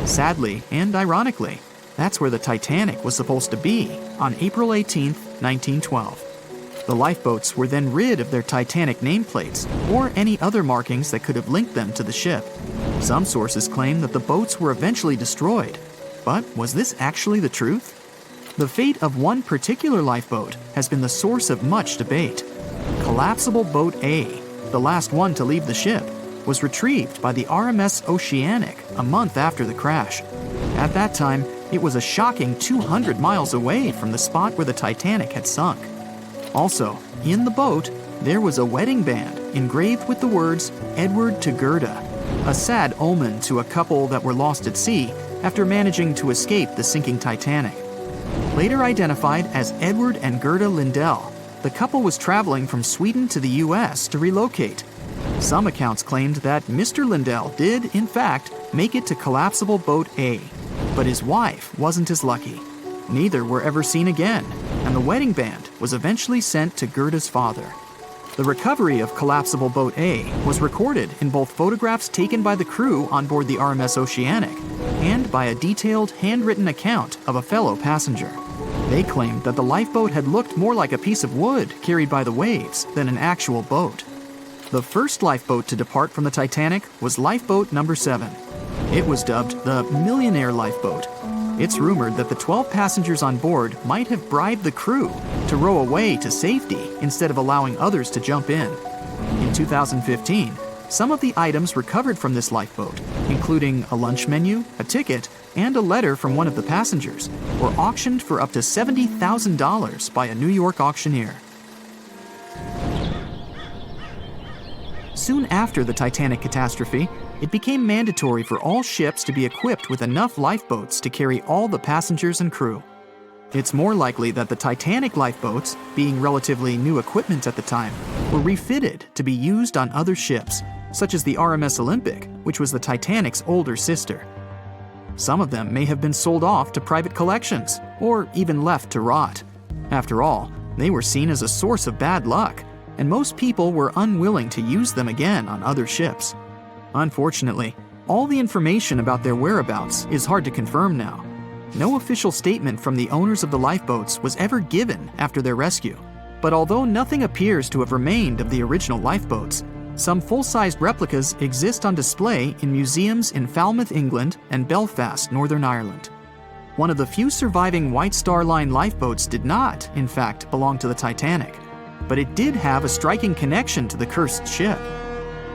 Sadly, and ironically, that's where the Titanic was supposed to be on April 18, 1912. The lifeboats were then rid of their Titanic nameplates or any other markings that could have linked them to the ship. Some sources claim that the boats were eventually destroyed. But was this actually the truth? The fate of one particular lifeboat has been the source of much debate. Collapsible Boat A, the last one to leave the ship, was retrieved by the RMS Oceanic a month after the crash. At that time, it was a shocking 200 miles away from the spot where the Titanic had sunk. Also, in the boat, there was a wedding band engraved with the words "Edward to Gerda," a sad omen to a couple that were lost at sea after managing to escape the sinking Titanic. Later identified as Edward and Gerda Lindell, the couple was traveling from Sweden to the U.S. to relocate. Some accounts claimed that Mr. Lindell did, in fact, make it to Collapsible Boat A, but his wife wasn't as lucky. Neither were ever seen again, and the wedding band was eventually sent to Gerda's father. The recovery of Collapsible Boat A was recorded in both photographs taken by the crew on board the RMS Oceanic and by a detailed handwritten account of a fellow passenger. They claimed that the lifeboat had looked more like a piece of wood carried by the waves than an actual boat. The first lifeboat to depart from the Titanic was Lifeboat Number 7. It was dubbed the Millionaire Lifeboat. It's rumored that the 12 passengers on board might have bribed the crew to row away to safety instead of allowing others to jump in. In 2015, some of the items recovered from this lifeboat, including a lunch menu, a ticket, and a letter from one of the passengers, were auctioned for up to $70,000 by a New York auctioneer. Soon after the Titanic catastrophe, it became mandatory for all ships to be equipped with enough lifeboats to carry all the passengers and crew. It's more likely that the Titanic lifeboats, being relatively new equipment at the time, were refitted to be used on other ships, such as the RMS Olympic, which was the Titanic's older sister. Some of them may have been sold off to private collections, or even left to rot. After all, they were seen as a source of bad luck, and most people were unwilling to use them again on other ships. Unfortunately, all the information about their whereabouts is hard to confirm now. No official statement from the owners of the lifeboats was ever given after their rescue. But although nothing appears to have remained of the original lifeboats, some full-sized replicas exist on display in museums in Falmouth, England, and Belfast, Northern Ireland. One of the few surviving White Star Line lifeboats did not, in fact, belong to the Titanic, but it did have a striking connection to the cursed ship.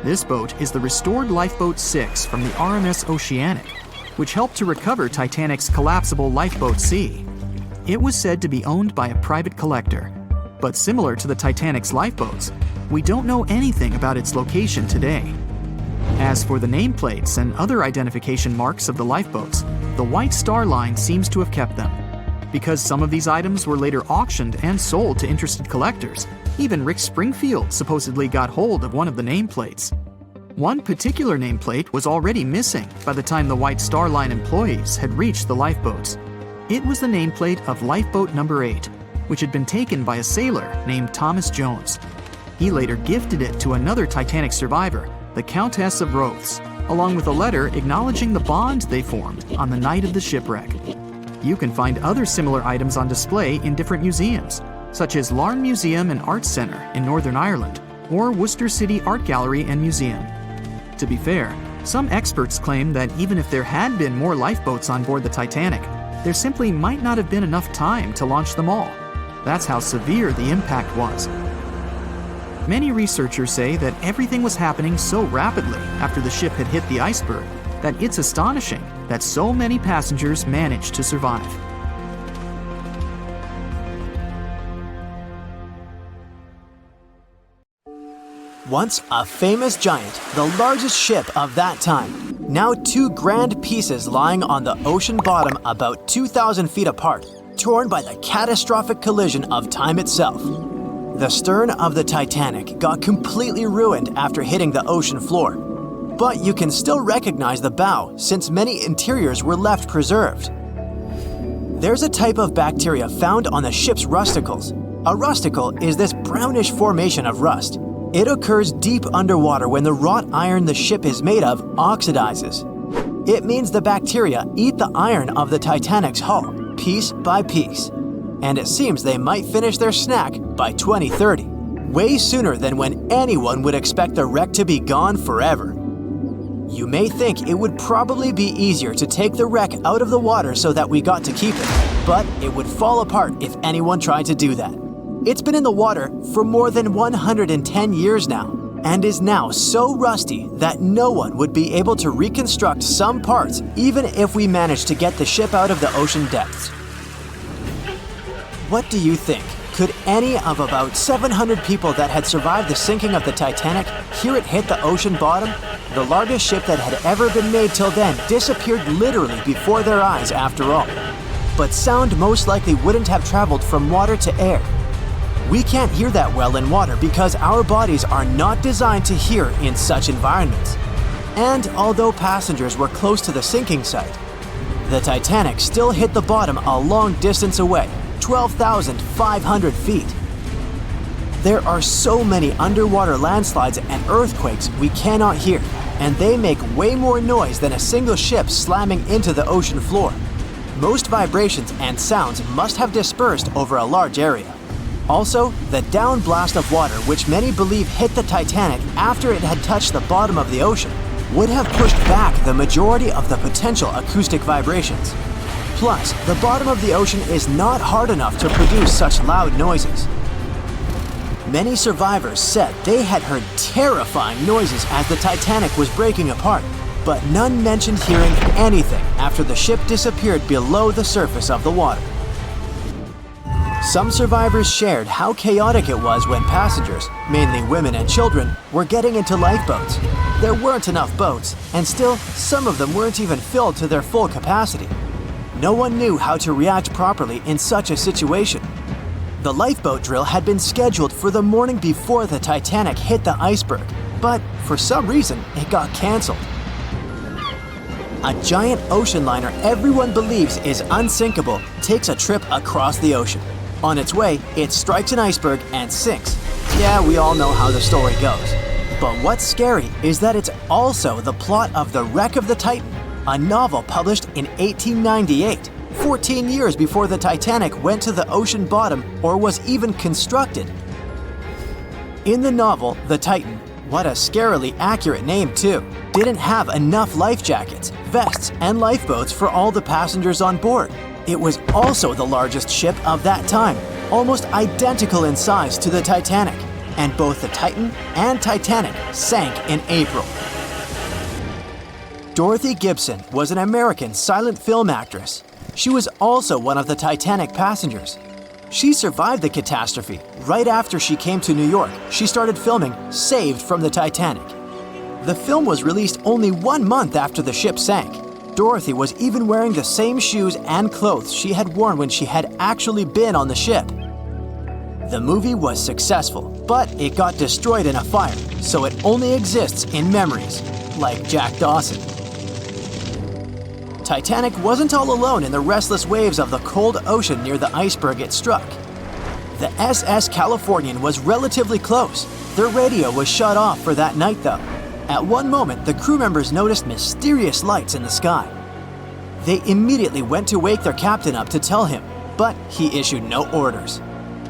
This boat is the restored Lifeboat 6 from the RMS Oceanic, which helped to recover Titanic's collapsible Lifeboat C. It was said to be owned by a private collector, but similar to the Titanic's lifeboats, we don't know anything about its location today. As for the nameplates and other identification marks of the lifeboats, the White Star Line seems to have kept them. Because some of these items were later auctioned and sold to interested collectors, Even Rick Springfield supposedly got hold of one of the nameplates. One particular nameplate was already missing by the time the White Star Line employees had reached the lifeboats. It was the nameplate of Lifeboat Number 8, which had been taken by a sailor named Thomas Jones. He later gifted it to another Titanic survivor, the Countess of Rothes, along with a letter acknowledging the bond they formed on the night of the shipwreck. You can find other similar items on display in different museums, such as Larne Museum and Arts Centre in Northern Ireland, or Worcester City Art Gallery and Museum. To be fair, some experts claim that even if there had been more lifeboats on board the Titanic, there simply might not have been enough time to launch them all. That's how severe the impact was. Many researchers say that everything was happening so rapidly after the ship had hit the iceberg that it's astonishing that so many passengers managed to survive. Once a famous giant, the largest ship of that time, now two grand pieces lying on the ocean bottom about 2,000 feet apart, torn by the catastrophic collision of time itself. The stern of the Titanic got completely ruined after hitting the ocean floor, but you can still recognize the bow since many interiors were left preserved. There's a type of bacteria found on the ship's rusticles. A rusticle is this brownish formation of rust. It occurs deep underwater when the wrought iron the ship is made of oxidizes. It means the bacteria eat the iron of the Titanic's hull, piece by piece. And it seems they might finish their snack by 2030, way sooner than when anyone would expect the wreck to be gone forever. You may think it would probably be easier to take the wreck out of the water so that we got to keep it, but it would fall apart if anyone tried to do that. It's been in the water for more than 110 years now, and is now so rusty that no one would be able to reconstruct some parts even if we managed to get the ship out of the ocean depths. What do you think? Could any of about 700 people that had survived the sinking of the Titanic hear it hit the ocean bottom? The largest ship that had ever been made till then disappeared literally before their eyes after all. But sound most likely wouldn't have traveled from water to air. We can't hear that well in water because our bodies are not designed to hear in such environments. And although passengers were close to the sinking site, the Titanic still hit the bottom a long distance away, 12,500 feet. There are so many underwater landslides and earthquakes we cannot hear, and they make way more noise than a single ship slamming into the ocean floor. Most vibrations and sounds must have dispersed over a large area. Also, the downblast of water, which many believe hit the Titanic after it had touched the bottom of the ocean, would have pushed back the majority of the potential acoustic vibrations. Plus, the bottom of the ocean is not hard enough to produce such loud noises. Many survivors said they had heard terrifying noises as the Titanic was breaking apart, but none mentioned hearing anything after the ship disappeared below the surface of the water. Some survivors shared how chaotic it was when passengers, mainly women and children, were getting into lifeboats. There weren't enough boats, and still, some of them weren't even filled to their full capacity. No one knew how to react properly in such a situation. The lifeboat drill had been scheduled for the morning before the Titanic hit the iceberg, but for some reason, it got canceled. A giant ocean liner everyone believes is unsinkable takes a trip across the ocean. On its way, it strikes an iceberg and sinks. Yeah, we all know how the story goes. But what's scary is that it's also the plot of The Wreck of the Titan, a novel published in 1898, 14 years before the Titanic went to the ocean bottom or was even constructed. In the novel, the Titan, what a scarily accurate name too, didn't have enough life jackets, vests, and lifeboats for all the passengers on board. It was also the largest ship of that time, almost identical in size to the Titanic, and both the Titan and Titanic sank in April. Dorothy Gibson was an American silent film actress. She was also one of the Titanic passengers. She survived the catastrophe. Right after she came to New York, she started filming Saved from the Titanic. The film was released only 1 month after the ship sank. Dorothy was even wearing the same shoes and clothes she had worn when she had actually been on the ship. The movie was successful, but it got destroyed in a fire, so it only exists in memories, like Jack Dawson. Titanic wasn't all alone in the restless waves of the cold ocean near the iceberg it struck. The SS Californian was relatively close. Their radio was shut off for that night though. At one moment, the crew members noticed mysterious lights in the sky. They immediately went to wake their captain up to tell him, but he issued no orders.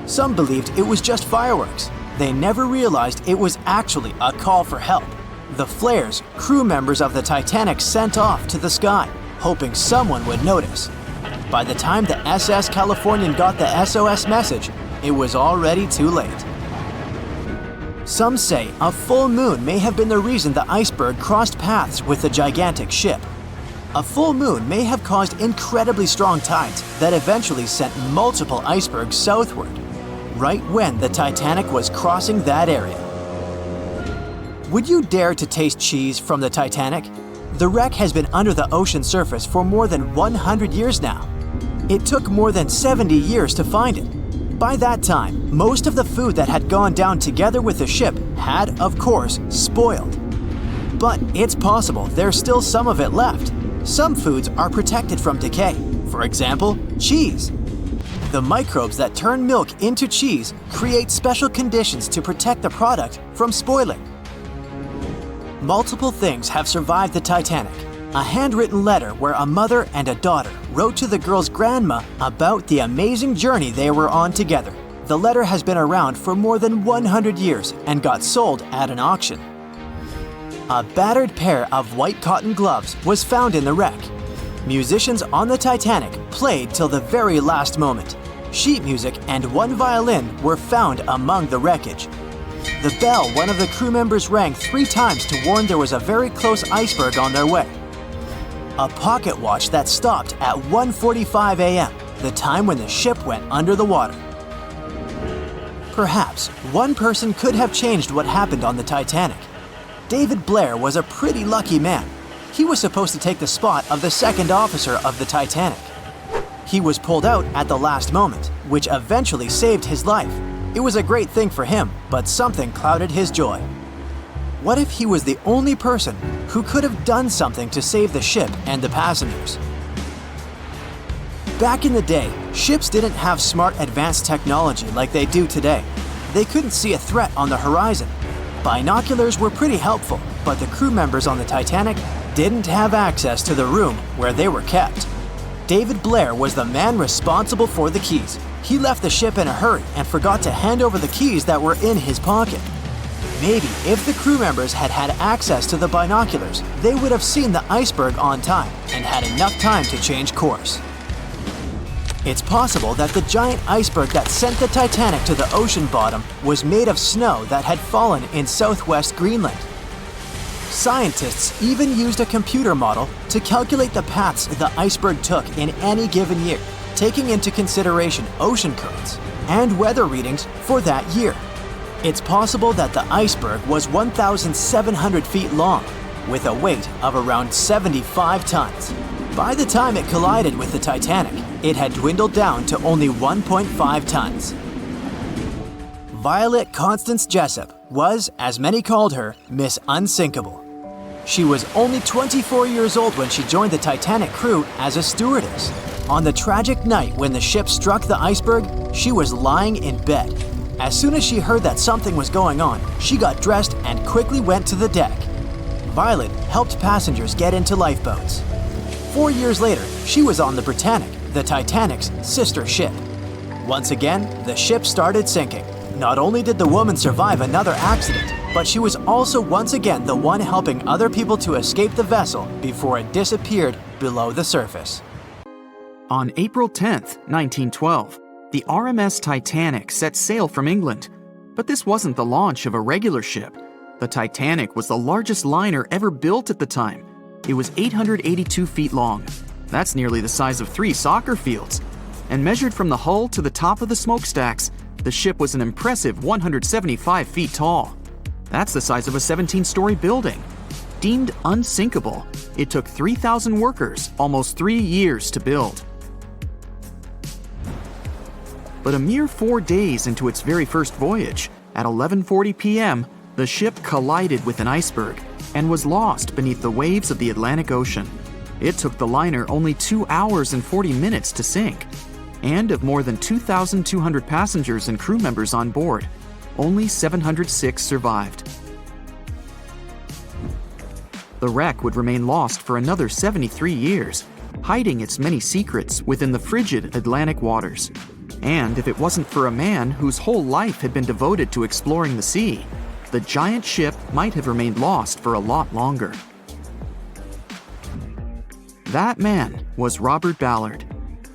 Some believed it was just fireworks. They never realized it was actually a call for help. The flares crew members of the Titanic sent off to the sky, hoping someone would notice. By the time the SS Californian got the SOS message, it was already too late. Some say a full moon may have been the reason the iceberg crossed paths with the gigantic ship. A full moon may have caused incredibly strong tides that eventually sent multiple icebergs southward, right when the Titanic was crossing that area. Would you dare to taste cheese from the Titanic? The wreck has been under the ocean surface for more than 100 years now. It took more than 70 years to find it. By that time, most of the food that had gone down together with the ship had, of course, spoiled. But it's possible there's still some of it left. Some foods are protected from decay. For example, cheese. The microbes that turn milk into cheese create special conditions to protect the product from spoiling. Multiple things have survived the Titanic. A handwritten letter where a mother and a daughter wrote to the girl's grandma about the amazing journey they were on together. The letter has been around for more than 100 years and got sold at an auction. A battered pair of white cotton gloves was found in the wreck. Musicians on the Titanic played till the very last moment. Sheet music and one violin were found among the wreckage. The bell one of the crew members rang 3 times to warn there was a very close iceberg on their way. A pocket watch that stopped at 1:45 a.m., the time when the ship went under the water. Perhaps one person could have changed what happened on the Titanic. David Blair was a pretty lucky man. He was supposed to take the spot of the second officer of the Titanic. He was pulled out at the last moment, which eventually saved his life. It was a great thing for him, but something clouded his joy. What if he was the only person who could have done something to save the ship and the passengers? Back in the day, ships didn't have smart advanced technology like they do today. They couldn't see a threat on the horizon. Binoculars were pretty helpful, but the crew members on the Titanic didn't have access to the room where they were kept. David Blair was the man responsible for the keys. He left the ship in a hurry and forgot to hand over the keys that were in his pocket. Maybe if the crew members had had access to the binoculars, they would have seen the iceberg on time and had enough time to change course. It's possible that the giant iceberg that sent the Titanic to the ocean bottom was made of snow that had fallen in southwest Greenland. Scientists even used a computer model to calculate the paths the iceberg took in any given year, taking into consideration ocean currents and weather readings for that year. It's possible that the iceberg was 1,700 feet long, with a weight of around 75 tons. By the time it collided with the Titanic, it had dwindled down to only 1.5 tons. Violet Constance Jessup was, as many called her, Miss Unsinkable. She was only 24 years old when she joined the Titanic crew as a stewardess. On the tragic night when the ship struck the iceberg, she was lying in bed. As soon as she heard that something was going on, she got dressed and quickly went to the deck. Violet helped passengers get into lifeboats. 4 years later, she was on the Britannic, the Titanic's sister ship. Once again, the ship started sinking. Not only did the woman survive another accident, but she was also once again the one helping other people to escape the vessel before it disappeared below the surface. On April 10th, 1912, the RMS Titanic set sail from England. But this wasn't the launch of a regular ship. The Titanic was the largest liner ever built at the time. It was 882 feet long. That's nearly the size of 3 soccer fields. And measured from the hull to the top of the smokestacks, the ship was an impressive 175 feet tall. That's the size of a 17-story building. Deemed unsinkable, it took 3,000 workers almost 3 years to build. But a mere 4 days into its very first voyage, at 11:40 p.m., the ship collided with an iceberg and was lost beneath the waves of the Atlantic Ocean. It took the liner only 2 hours and 40 minutes to sink. And of more than 2,200 passengers and crew members on board, only 706 survived. The wreck would remain lost for another 73 years, hiding its many secrets within the frigid Atlantic waters. And if it wasn't for a man whose whole life had been devoted to exploring the sea, the giant ship might have remained lost for a lot longer. That man was Robert Ballard.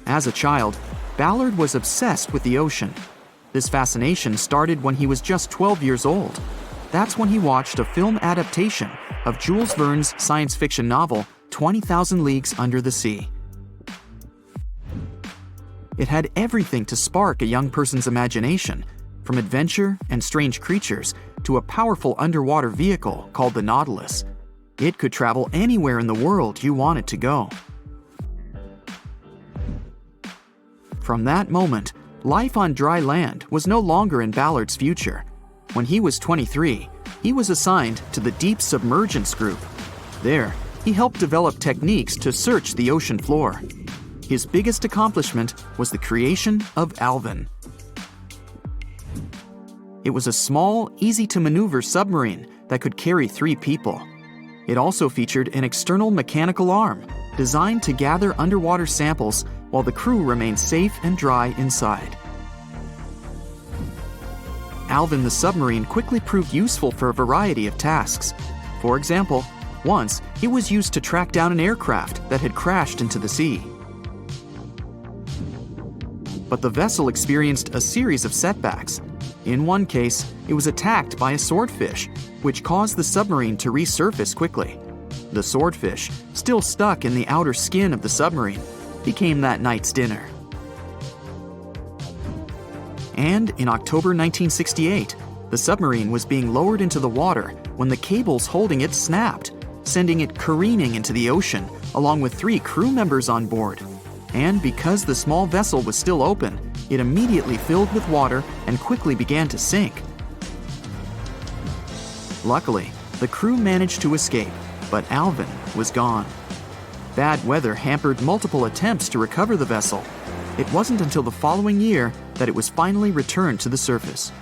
As a child, Ballard was obsessed with the ocean. This fascination started when he was just 12 years old. That's when he watched a film adaptation of Jules Verne's science fiction novel, 20,000 Leagues Under the Sea. It had everything to spark a young person's imagination, from adventure and strange creatures to a powerful underwater vehicle called the Nautilus. It could travel anywhere in the world you wanted to go. From that moment, life on dry land was no longer in Ballard's future. When he was 23, he was assigned to the Deep Submergence Group. There, he helped develop techniques to search the ocean floor. His biggest accomplishment was the creation of Alvin. It was a small, easy-to-maneuver submarine that could carry 3 people. It also featured an external mechanical arm designed to gather underwater samples while the crew remained safe and dry inside. Alvin the submarine quickly proved useful for a variety of tasks. For example, once it was used to track down an aircraft that had crashed into the sea. But the vessel experienced a series of setbacks. In one case, it was attacked by a swordfish, which caused the submarine to resurface quickly. The swordfish, still stuck in the outer skin of the submarine, became that night's dinner. And in October 1968, the submarine was being lowered into the water when the cables holding it snapped, sending it careening into the ocean along with 3 crew members on board. And because the small vessel was still open, it immediately filled with water and quickly began to sink. Luckily, the crew managed to escape, but Alvin was gone. Bad weather hampered multiple attempts to recover the vessel. It wasn't until the following year that it was finally returned to the surface.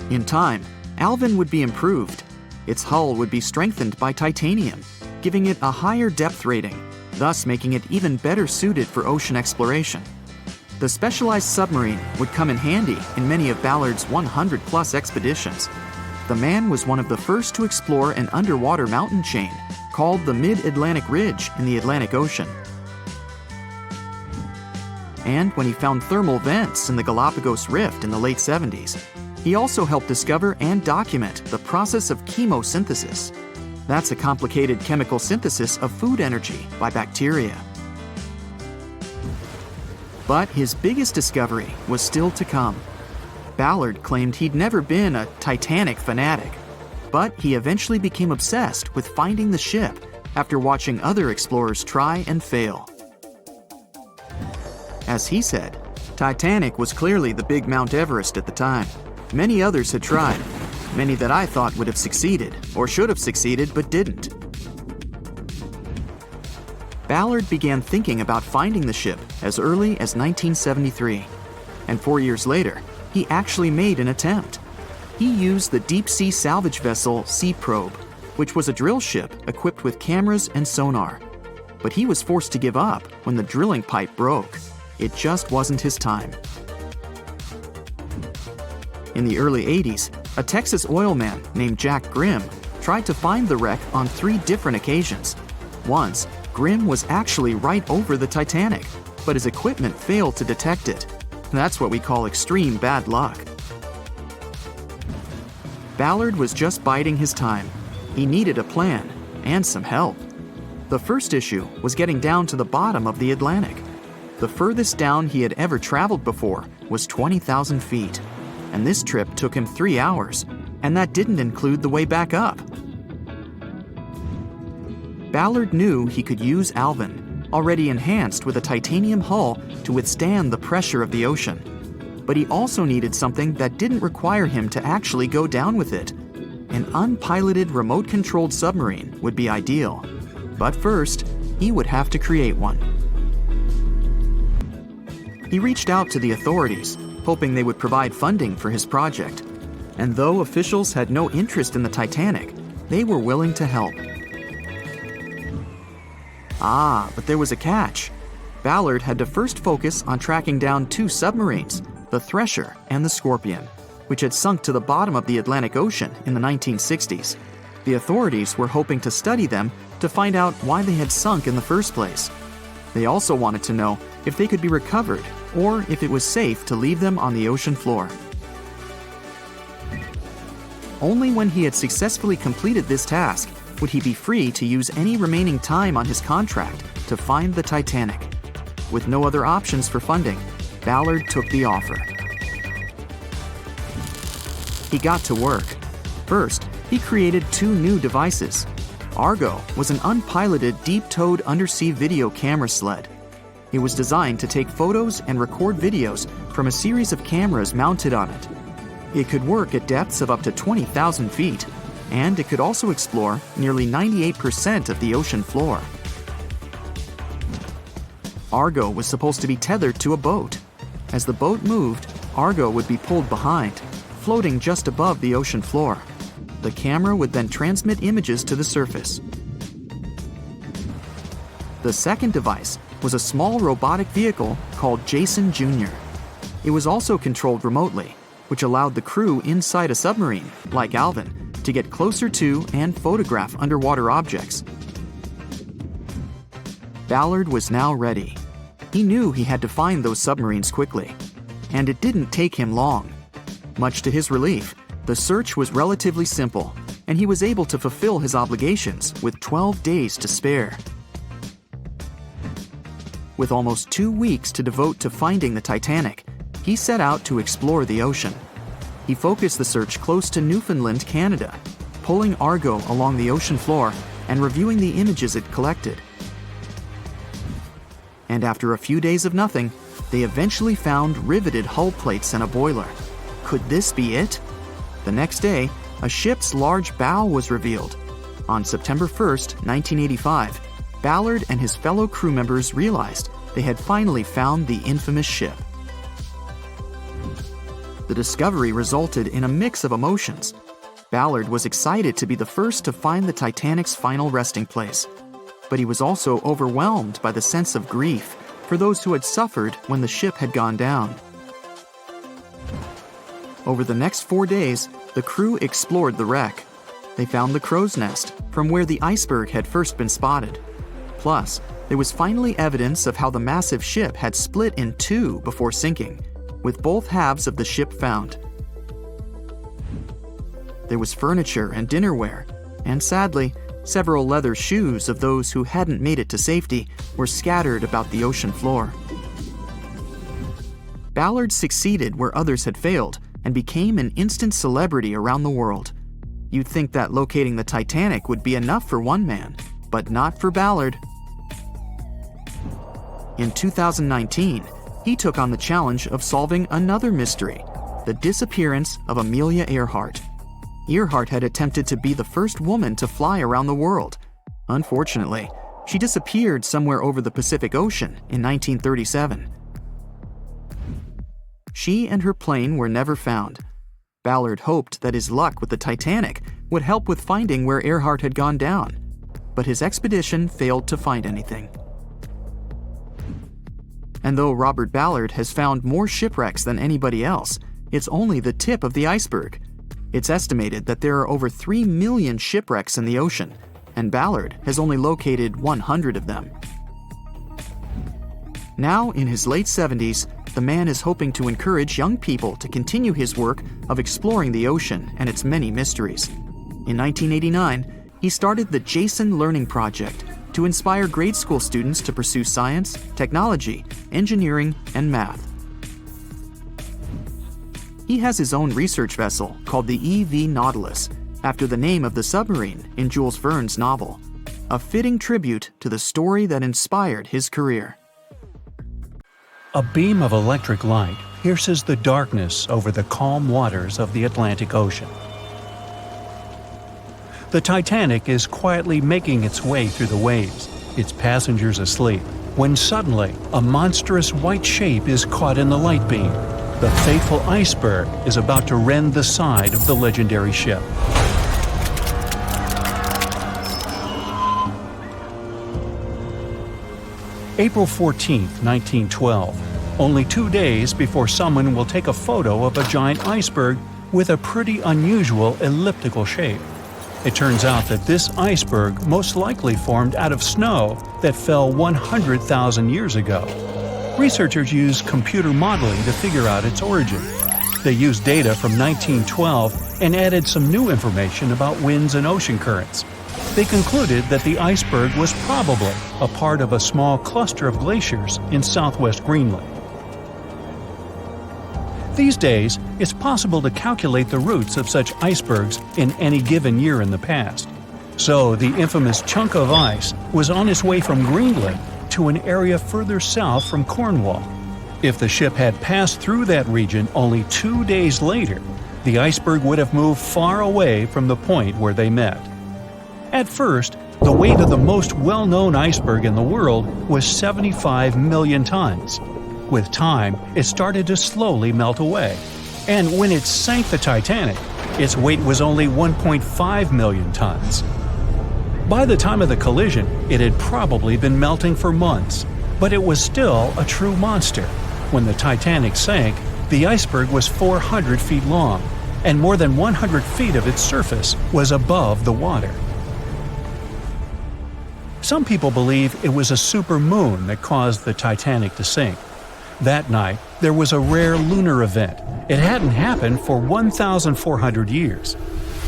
In time, Alvin would be improved. Its hull would be strengthened by titanium, giving it a higher depth rating, thus making it even better suited for ocean exploration. The specialized submarine would come in handy in many of Ballard's 100-plus expeditions. The man was one of the first to explore an underwater mountain chain called the Mid-Atlantic Ridge in the Atlantic Ocean. And when he found thermal vents in the Galapagos Rift in the late 70s, he also helped discover and document the process of chemosynthesis. That's a complicated chemical synthesis of food energy by bacteria. But his biggest discovery was still to come. Ballard claimed he'd never been a Titanic fanatic, but he eventually became obsessed with finding the ship after watching other explorers try and fail. As he said, Titanic was clearly the big Mount Everest at the time. Many others had tried, many that I thought would have succeeded, or should have succeeded but didn't. Ballard began thinking about finding the ship as early as 1973, and 4 years later, he actually made an attempt. He used the deep-sea salvage vessel Sea Probe, which was a drill ship equipped with cameras and sonar. But he was forced to give up when the drilling pipe broke. It just wasn't his time. In the early 80s, a Texas oil man named Jack Grimm tried to find the wreck on 3 different occasions. Once, Grimm was actually right over the Titanic, but his equipment failed to detect it. That's what we call extreme bad luck. Ballard was just biding his time. He needed a plan and some help. The first issue was getting down to the bottom of the Atlantic. The furthest down he had ever traveled before was 20,000 feet, and this trip took him 3 hours, and that didn't include the way back up. Ballard knew he could use Alvin, already enhanced with a titanium hull to withstand the pressure of the ocean. But he also needed something that didn't require him to actually go down with it. An unpiloted, remote-controlled submarine would be ideal. But first, he would have to create one. He reached out to the authorities, hoping they would provide funding for his project. And though officials had no interest in the Titanic, they were willing to help. But there was a catch. Ballard had to first focus on tracking down two submarines, the Thresher and the Scorpion, which had sunk to the bottom of the Atlantic Ocean in the 1960s. The authorities were hoping to study them to find out why they had sunk in the first place. They also wanted to know if they could be recovered or if it was safe to leave them on the ocean floor. Only when he had successfully completed this task would he be free to use any remaining time on his contract to find the Titanic. With no other options for funding, Ballard took the offer. He got to work. First, he created two new devices. Argo was an unpiloted, deep-towed undersea video camera sled. It was designed to take photos and record videos from a series of cameras mounted on it. It could work at depths of up to 20,000 feet, and it could also explore nearly 98% of the ocean floor. Argo was supposed to be tethered to a boat. As the boat moved, Argo would be pulled behind, floating just above the ocean floor. The camera would then transmit images to the surface. The second device was a small robotic vehicle called Jason Jr. It was also controlled remotely, which allowed the crew inside a submarine, like Alvin, to get closer to and photograph underwater objects. Ballard was now ready. He knew he had to find those submarines quickly, and it didn't take him long. Much to his relief, the search was relatively simple, and he was able to fulfill his obligations with 12 days to spare. With almost 2 weeks to devote to finding the Titanic, he set out to explore the ocean. He focused the search close to Newfoundland, Canada, pulling Argo along the ocean floor and reviewing the images it collected. And after a few days of nothing, they eventually found riveted hull plates and a boiler. Could this be it? The next day, a ship's large bow was revealed. On September 1st, 1985, Ballard and his fellow crew members realized they had finally found the infamous ship. The discovery resulted in a mix of emotions. Ballard was excited to be the first to find the Titanic's final resting place, but he was also overwhelmed by the sense of grief for those who had suffered when the ship had gone down. Over the next 4 days, the crew explored the wreck. They found the crow's nest, from where the Iceberg had first been spotted. Plus, there was finally evidence of how the massive ship had split in two before sinking, with both halves of the ship found. There was furniture and dinnerware, and sadly, several leather shoes of those who hadn't made it to safety were scattered about the ocean floor. Ballard succeeded where others had failed and became an instant celebrity around the world. You'd think that locating the Titanic would be enough for one man, but not for Ballard. In 2019, he took on the challenge of solving another mystery, the disappearance of Amelia Earhart. Earhart had attempted to be the first woman to fly around the world. Unfortunately, she disappeared somewhere over the Pacific Ocean in 1937. She and her plane were never found. Ballard hoped that his luck with the Titanic would help with finding where Earhart had gone down, but his expedition failed to find anything. And though Robert Ballard has found more shipwrecks than anybody else, it's only the tip of the iceberg. It's estimated that there are over 3 million shipwrecks in the ocean, and Ballard has only located 100 of them. Now, in his late 70s, the man is hoping to encourage young people to continue his work of exploring the ocean and its many mysteries. In 1989, he started the Jason Learning Project to inspire grade school students to pursue science, technology, engineering, and math. He has his own research vessel called the EV Nautilus, after the name of the submarine in Jules Verne's novel. a fitting tribute to the story that inspired his career. A beam of electric light pierces the darkness over the calm waters of the Atlantic Ocean. The Titanic is quietly making its way through the waves, its passengers asleep, when suddenly a monstrous white shape is caught in the light beam. The fateful Iceberg is about to rend the side of the legendary ship. April 14, 1912. Only 2 days before someone will take a photo of a giant iceberg with a pretty unusual elliptical shape. It turns out that this iceberg most likely formed out of snow that fell 100,000 years ago. Researchers used computer modeling to figure out its origin. They used data from 1912 and added some new information about winds and ocean currents. They concluded that the iceberg was probably a part of a small cluster of glaciers in southwest Greenland. These days, it's possible to calculate the routes of such icebergs in any given year in the past. So the infamous chunk of ice was on its way from Greenland to an area further south from Cornwall. If the ship had passed through that region only 2 days later, the iceberg would have moved far away from the point where they met. At first, the weight of the most well-known iceberg in the world was 75 million tons. With time, it started to slowly melt away. And when it sank the Titanic, its weight was only 1.5 million tons. By the time of the collision, it had probably been melting for months, but it was still a true monster. When the Titanic sank, the iceberg was 400 feet long, and more than 100 feet of its surface was above the water. Some people believe it was a supermoon that caused the Titanic to sink. That night, there was a rare lunar event. It hadn't happened for 1,400 years.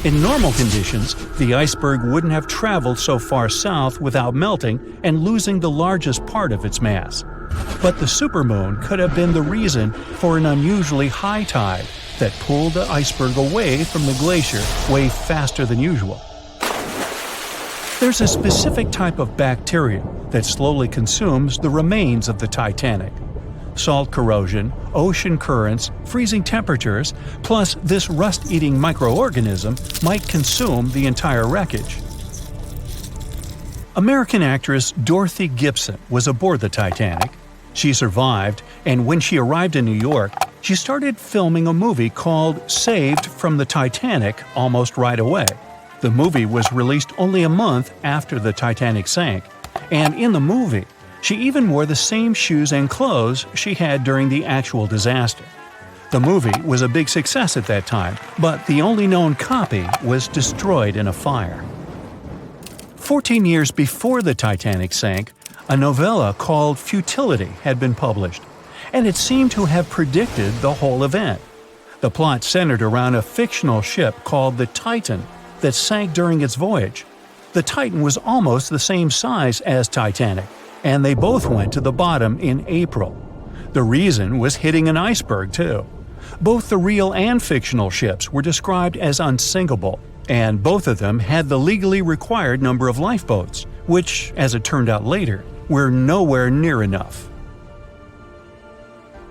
In normal conditions, the iceberg wouldn't have traveled so far south without melting and losing the largest part of its mass. But the supermoon could have been the reason for an unusually high tide that pulled the iceberg away from the glacier way faster than usual. There's a specific type of bacteria that slowly consumes the remains of the Titanic. Salt corrosion, ocean currents, freezing temperatures, plus this rust-eating microorganism might consume the entire wreckage. American actress Dorothy Gibson was aboard the Titanic. She survived, and when she arrived in New York, she started filming a movie called Saved from the Titanic almost right away. The movie was released only a month after the Titanic sank, and in the movie, she even wore the same shoes and clothes she had during the actual disaster. The movie was a big success at that time, but the only known copy was destroyed in a fire. 14 years before the Titanic sank, a novella called Futility had been published, and it seemed to have predicted the whole event. The plot centered around a fictional ship called the Titan that sank during its voyage. The Titan was almost the same size as Titanic, and they both went to the bottom in April. The reason was hitting an iceberg, too. Both the real and fictional ships were described as unsinkable, and both of them had the legally required number of lifeboats, which, as it turned out later, were nowhere near enough.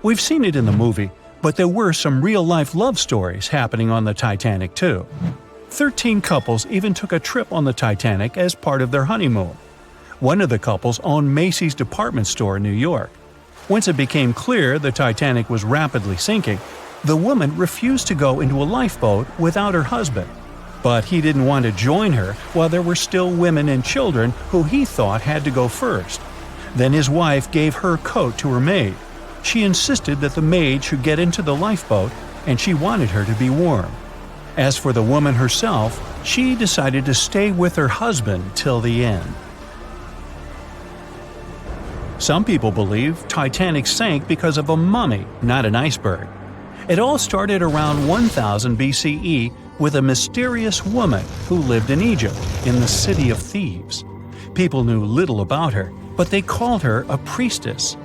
We've seen it in the movie, but there were some real-life love stories happening on the Titanic, too. 13 couples even took a trip on the Titanic as part of their honeymoon. One of the couples owned Macy's department store in New York. Once it became clear the Titanic was rapidly sinking, the woman refused to go into a lifeboat without her husband. But he didn't want to join her while there were still women and children who he thought had to go first. Then his wife gave her coat to her maid. She insisted that the maid should get into the lifeboat, and she wanted her to be warm. As for the woman herself, she decided to stay with her husband till the end. Some people believe Titanic sank because of a mummy, not an iceberg. It all started around 1000 BCE with a mysterious woman who lived in Egypt, in the City of Thieves. People knew little about her, but they called her a priestess.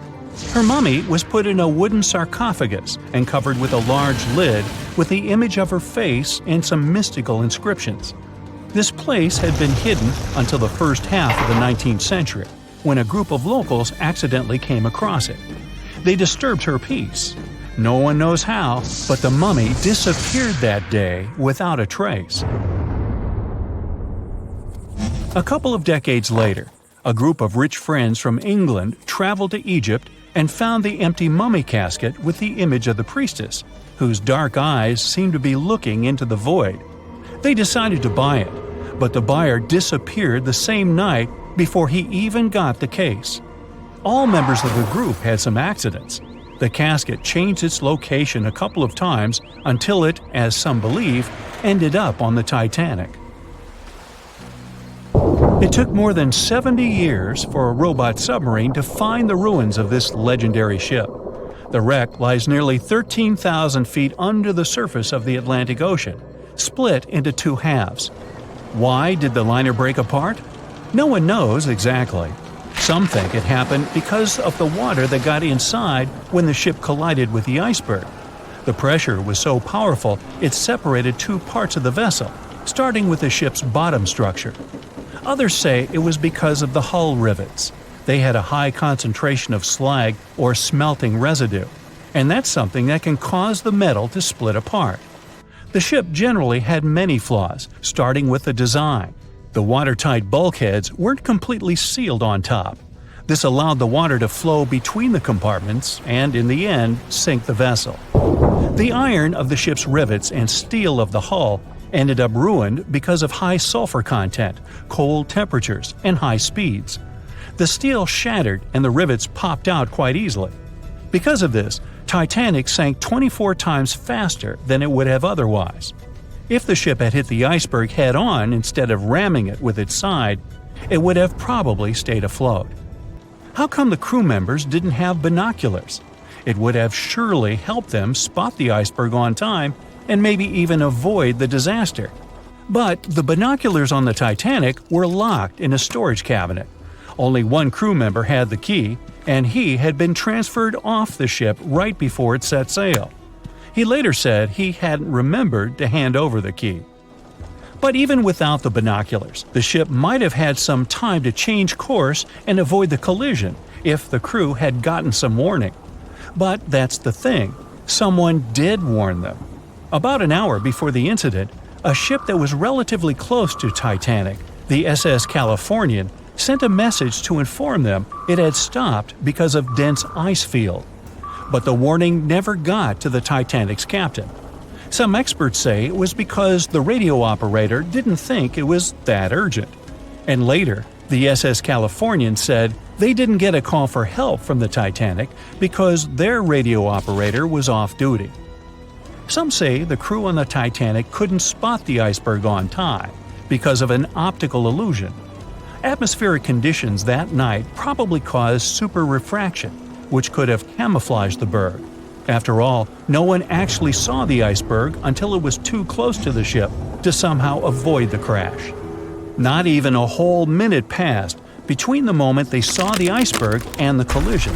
Her mummy was put in a wooden sarcophagus and covered with a large lid with the image of her face and some mystical inscriptions. This place had been hidden until the first half of the 19th century, when a group of locals accidentally came across it. They disturbed her peace. No one knows how, but the mummy disappeared that day without a trace. A couple of decades later, a group of rich friends from England traveled to Egypt and found the empty mummy casket with the image of the priestess, whose dark eyes seemed to be looking into the void. They decided to buy it, but the buyer disappeared the same night before he even got the case. All members of the group had some accidents. The casket changed its location a couple of times until it, as some believe, ended up on the Titanic. It took more than 70 years for a robot submarine to find the ruins of this legendary ship. The wreck lies nearly 13,000 feet under the surface of the Atlantic Ocean, split into two halves. Why did the liner break apart? No one knows exactly. Some think it happened because of the water that got inside when the ship collided with the iceberg. The pressure was so powerful it separated two parts of the vessel, starting with the ship's bottom structure. Others say it was because of the hull rivets. They had a high concentration of slag or smelting residue, and that's something that can cause the metal to split apart. The ship generally had many flaws, starting with the design. The watertight bulkheads weren't completely sealed on top. This allowed the water to flow between the compartments and, in the end, sink the vessel. The iron of the ship's rivets and steel of the hull ended up ruined because of high sulfur content, cold temperatures, and high speeds. The steel shattered and the rivets popped out quite easily. Because of this, Titanic sank 24 times faster than it would have otherwise. If the ship had hit the iceberg head-on instead of ramming it with its side, it would have probably stayed afloat. How come the crew members didn't have binoculars? It would have surely helped them spot the iceberg on time and maybe even avoid the disaster. But the binoculars on the Titanic were locked in a storage cabinet. Only one crew member had the key, and he had been transferred off the ship right before it set sail. He later said he hadn't remembered to hand over the key. But even without the binoculars, the ship might have had some time to change course and avoid the collision if the crew had gotten some warning. But that's the thing, someone did warn them. About an hour before the incident, a ship that was relatively close to Titanic, the SS Californian, sent a message to inform them it had stopped because of dense ice field. But the warning never got to the Titanic's captain. Some experts say it was because the radio operator didn't think it was that urgent. And later, the SS Californian said they didn't get a call for help from the Titanic because their radio operator was off duty. Some say the crew on the Titanic couldn't spot the iceberg on time because of an optical illusion. Atmospheric conditions that night probably caused super refraction, which could have camouflaged the berg. After all, no one actually saw the iceberg until it was too close to the ship to somehow avoid the crash. Not even a whole minute passed between the moment they saw the iceberg and the collision.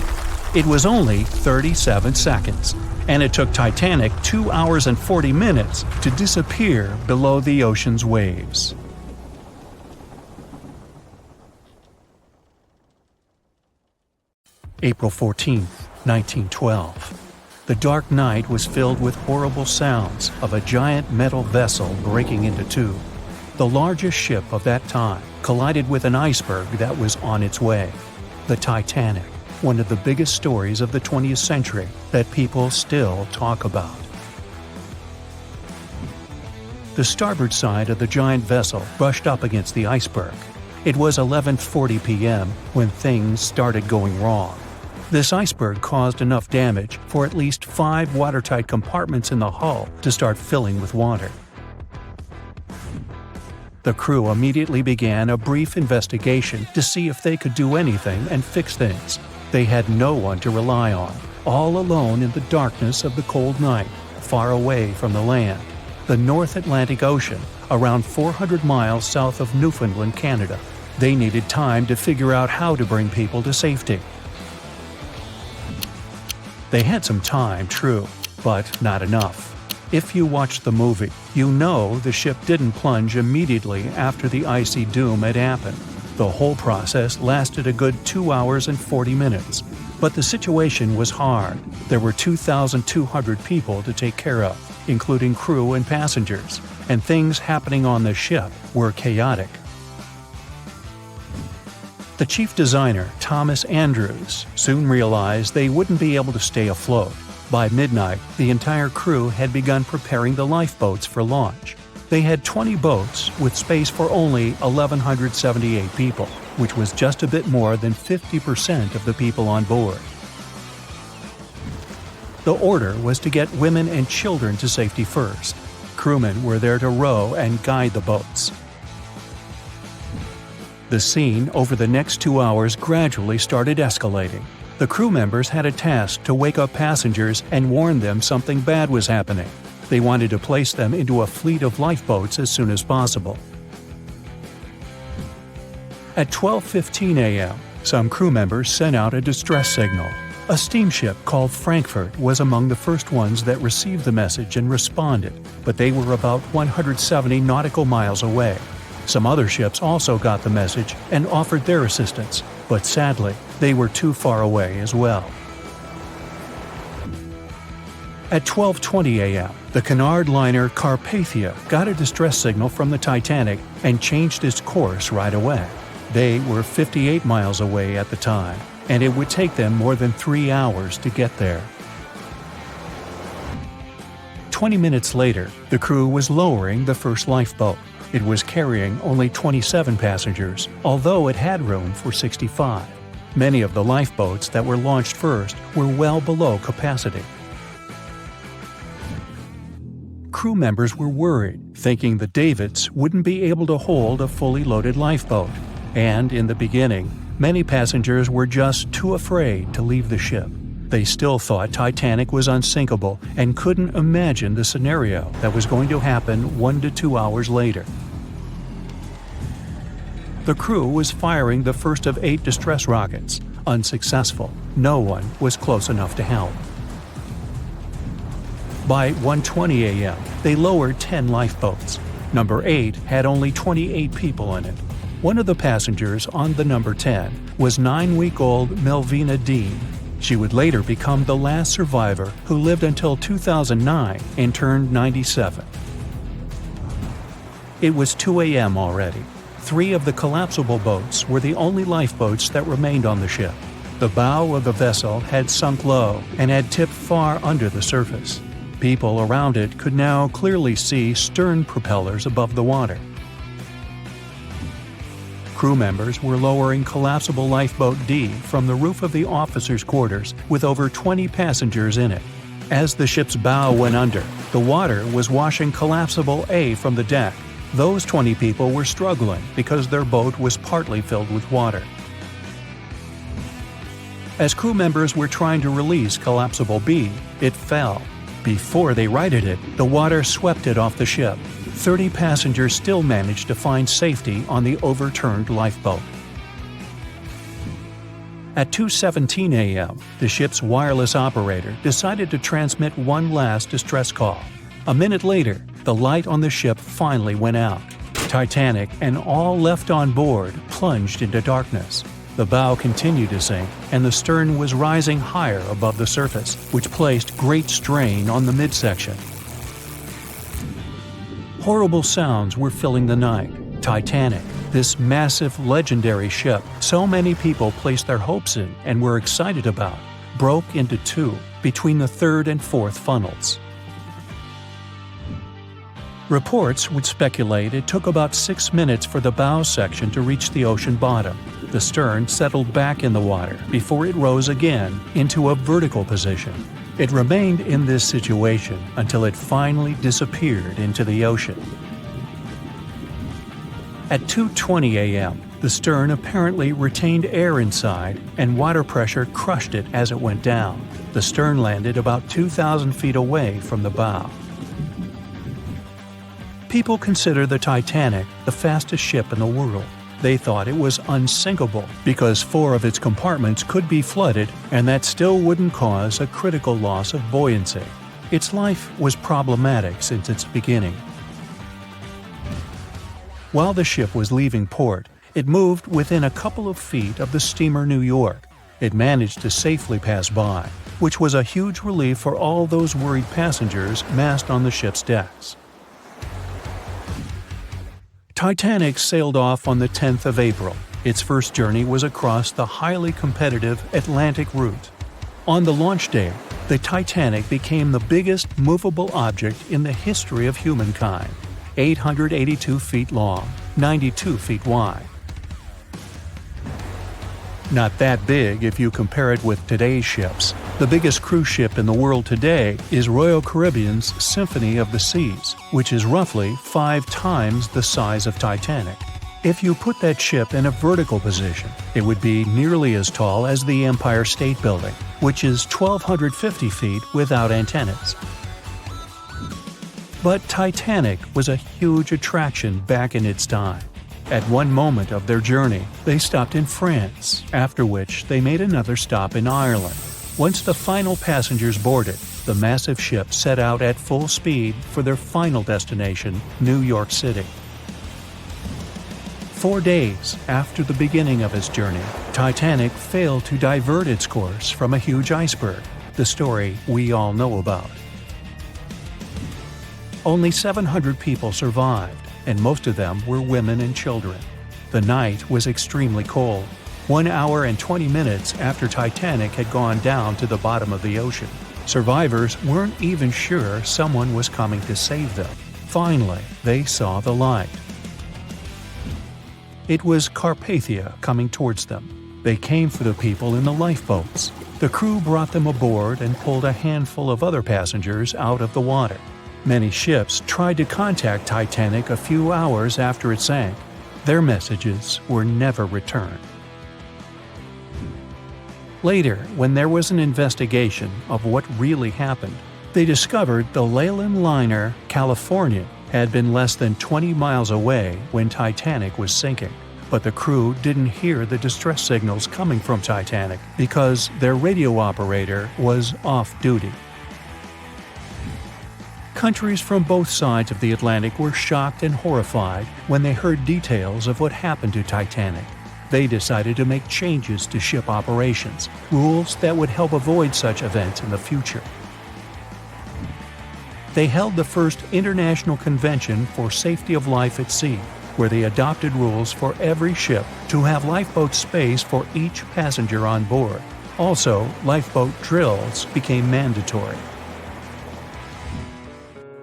It was only 37 seconds, and it took Titanic 2 hours and 40 minutes to disappear below the ocean's waves. April 14, 1912. The dark night was filled with horrible sounds of a giant metal vessel breaking into two. The largest ship of that time collided with an iceberg that was on its way. The Titanic, one of the biggest stories of the 20th century that people still talk about. The starboard side of the giant vessel brushed up against the iceberg. It was 11:40 p.m. when things started going wrong. This iceberg caused enough damage for at least 5 watertight compartments in the hull to start filling with water. The crew immediately began a brief investigation to see if they could do anything and fix things. They had no one to rely on, all alone in the darkness of the cold night, far away from the land. The North Atlantic Ocean, around 400 miles south of Newfoundland, Canada. They needed time to figure out how to bring people to safety. They had some time, true, but not enough. If you watched the movie, you know the ship didn't plunge immediately after the icy doom had happened. The whole process lasted a good 2 hours and 40 minutes. But the situation was hard. There were 2,200 people to take care of, including crew and passengers, and things happening on the ship were chaotic. The chief designer, Thomas Andrews, soon realized they wouldn't be able to stay afloat. By midnight, the entire crew had begun preparing the lifeboats for launch. They had 20 boats with space for only 1,178 people, which was just a bit more than 50% of the people on board. The order was to get women and children to safety first. Crewmen were there to row and guide the boats. The scene over the next 2 hours gradually started escalating. The crew members had a task to wake up passengers and warn them something bad was happening. They wanted to place them into a fleet of lifeboats as soon as possible. At 12:15 a.m., some crew members sent out a distress signal. A steamship called Frankfurt was among the first ones that received the message and responded, but they were about 170 nautical miles away. Some other ships also got the message and offered their assistance, but sadly, they were too far away as well. At 12:20 a.m., the Cunard liner Carpathia got a distress signal from the Titanic and changed its course right away. They were 58 miles away at the time, and it would take them more than 3 hours to get there. 20 minutes later, the crew was lowering the first lifeboat. It was carrying only 27 passengers, although it had room for 65. Many of the lifeboats that were launched first were well below capacity. Crew members were worried, thinking the Davids wouldn't be able to hold a fully loaded lifeboat. And in the beginning, many passengers were just too afraid to leave the ship. They still thought Titanic was unsinkable and couldn't imagine the scenario that was going to happen 1 to 2 hours later. The crew was firing the first of 8 distress rockets. Unsuccessful. No one was close enough to help. By 1:20 a.m., they lowered 10 lifeboats. Number 8 had only 28 people in it. One of the passengers on the number 10 was 9-week-old Melvina Dean. She would later become the last survivor who lived until 2009 and turned 97. It was 2 a.m. already. 3 of the collapsible boats were the only lifeboats that remained on the ship. The bow of the vessel had sunk low and had tipped far under the surface. People around it could now clearly see stern propellers above the water. Crew members were lowering collapsible lifeboat D from the roof of the officers' quarters with over 20 passengers in it. As the ship's bow went under, the water was washing collapsible A from the deck. Those 20 people were struggling because their boat was partly filled with water. As crew members were trying to release collapsible B, it fell. Before they righted it, the water swept it off the ship. 30 passengers still managed to find safety on the overturned lifeboat. At 2:17 a.m., the ship's wireless operator decided to transmit one last distress call. A minute later, the light on the ship finally went out. Titanic and all left on board plunged into darkness. The bow continued to sink, and the stern was rising higher above the surface, which placed great strain on the midsection. Horrible sounds were filling the night. Titanic, this massive, legendary ship so many people placed their hopes in and were excited about, broke into 2 between the 3rd and 4th funnels. Reports would speculate it took about 6 minutes for the bow section to reach the ocean bottom. The stern settled back in the water before it rose again into a vertical position. It remained in this situation until it finally disappeared into the ocean. At 2:20 a.m., the stern apparently retained air inside, and water pressure crushed it as it went down. The stern landed about 2,000 feet away from the bow. People consider the Titanic the fastest ship in the world. They thought it was unsinkable because 4 of its compartments could be flooded, and that still wouldn't cause a critical loss of buoyancy. Its life was problematic since its beginning. While the ship was leaving port, it moved within a couple of feet of the steamer New York. It managed to safely pass by, which was a huge relief for all those worried passengers massed on the ship's decks. Titanic sailed off on the 10th of April. Its first journey was across the highly competitive Atlantic route. On the launch day, the Titanic became the biggest movable object in the history of humankind, 882 feet long, 92 feet wide. Not that big if you compare it with today's ships. The biggest cruise ship in the world today is Royal Caribbean's Symphony of the Seas, which is roughly 5 times the size of Titanic. If you put that ship in a vertical position, it would be nearly as tall as the Empire State Building, which is 1,250 feet without antennas. But Titanic was a huge attraction back in its time. At one moment of their journey, they stopped in France, after which they made another stop in Ireland. Once the final passengers boarded, the massive ship set out at full speed for their final destination, New York City. 4 days after the beginning of its journey, Titanic failed to divert its course from a huge iceberg, the story we all know about. Only 700 people survived, and most of them were women and children. The night was extremely cold, 1 hour and 20 minutes after Titanic had gone down to the bottom of the ocean. Survivors weren't even sure someone was coming to save them. Finally, they saw the light. It was Carpathia coming towards them. They came for the people in the lifeboats. The crew brought them aboard and pulled a handful of other passengers out of the water. Many ships tried to contact Titanic a few hours after it sank. Their messages were never returned. Later, when there was an investigation of what really happened, they discovered the Leyland liner Californian had been less than 20 miles away when Titanic was sinking. But the crew didn't hear the distress signals coming from Titanic because their radio operator was off duty. Countries from both sides of the Atlantic were shocked and horrified when they heard details of what happened to Titanic. They decided to make changes to ship operations, rules that would help avoid such events in the future. They held the first International Convention for Safety of Life at Sea, where they adopted rules for every ship to have lifeboat space for each passenger on board. Also, lifeboat drills became mandatory.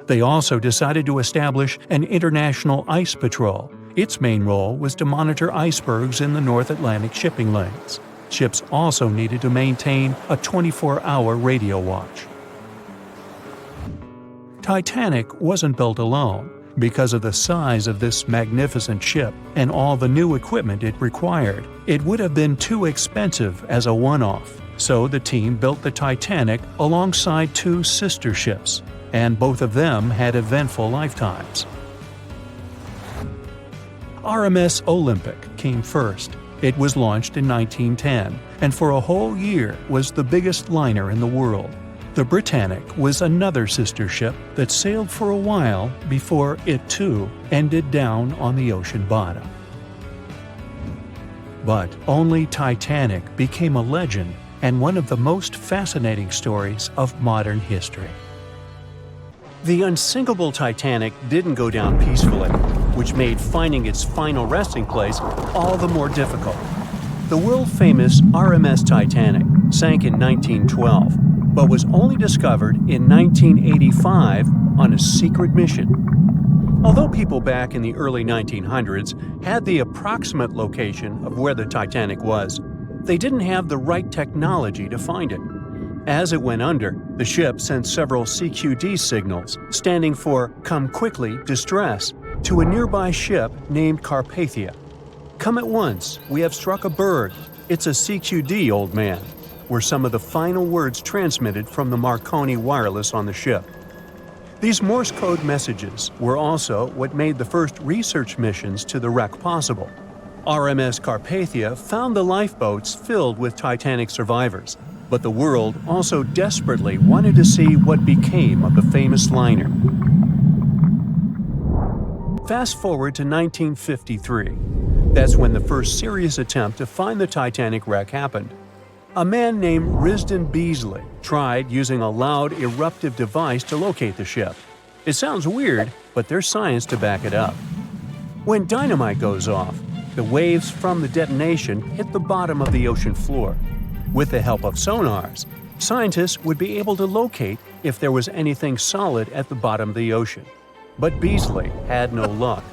They also decided to establish an international ice patrol. Its main role was to monitor icebergs in the North Atlantic shipping lanes. Ships also needed to maintain a 24-hour radio watch. Titanic wasn't built alone. Because of the size of this magnificent ship and all the new equipment it required, it would have been too expensive as a one-off. So the team built the Titanic alongside 2 sister ships, and both of them had eventful lifetimes. RMS Olympic came first. It was launched in 1910, and for a whole year was the biggest liner in the world. The Britannic was another sister ship that sailed for a while before it too ended down on the ocean bottom. But only Titanic became a legend and one of the most fascinating stories of modern history. The unsinkable Titanic didn't go down peacefully, which made finding its final resting place all the more difficult. The world-famous RMS Titanic sank in 1912, but was only discovered in 1985 on a secret mission. Although people back in the early 1900s had the approximate location of where the Titanic was, they didn't have the right technology to find it. As it went under, the ship sent several CQD signals, standing for Come Quickly, Distress, to a nearby ship named Carpathia. Come at once, we have struck a berg. It's a CQD, old man, were some of the final words transmitted from the Marconi wireless on the ship. These Morse code messages were also what made the first research missions to the wreck possible. RMS Carpathia found the lifeboats filled with Titanic survivors, But the world also desperately wanted to see what became of the famous liner. Fast forward to 1953. That's when the first serious attempt to find the Titanic wreck happened. A man named Risdon Beasley tried using a loud eruptive device to locate the ship. It sounds weird, but there's science to back it up. When dynamite goes off, the waves from the detonation hit the bottom of the ocean floor. With the help of sonars, scientists would be able to locate if there was anything solid at the bottom of the ocean. But Beasley had no luck.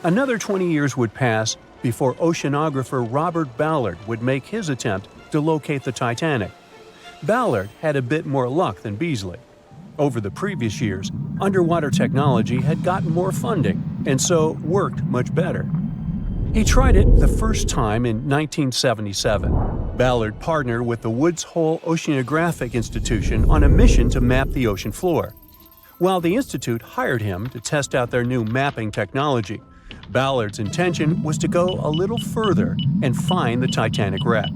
Another 20 years would pass before oceanographer Robert Ballard would make his attempt to locate the Titanic. Ballard had a bit more luck than Beasley. Over the previous years, underwater technology had gotten more funding and so worked much better. He tried it the first time in 1977. Ballard partnered with the Woods Hole Oceanographic Institution on a mission to map the ocean floor. While the institute hired him to test out their new mapping technology, Ballard's intention was to go a little further and find the Titanic wreck.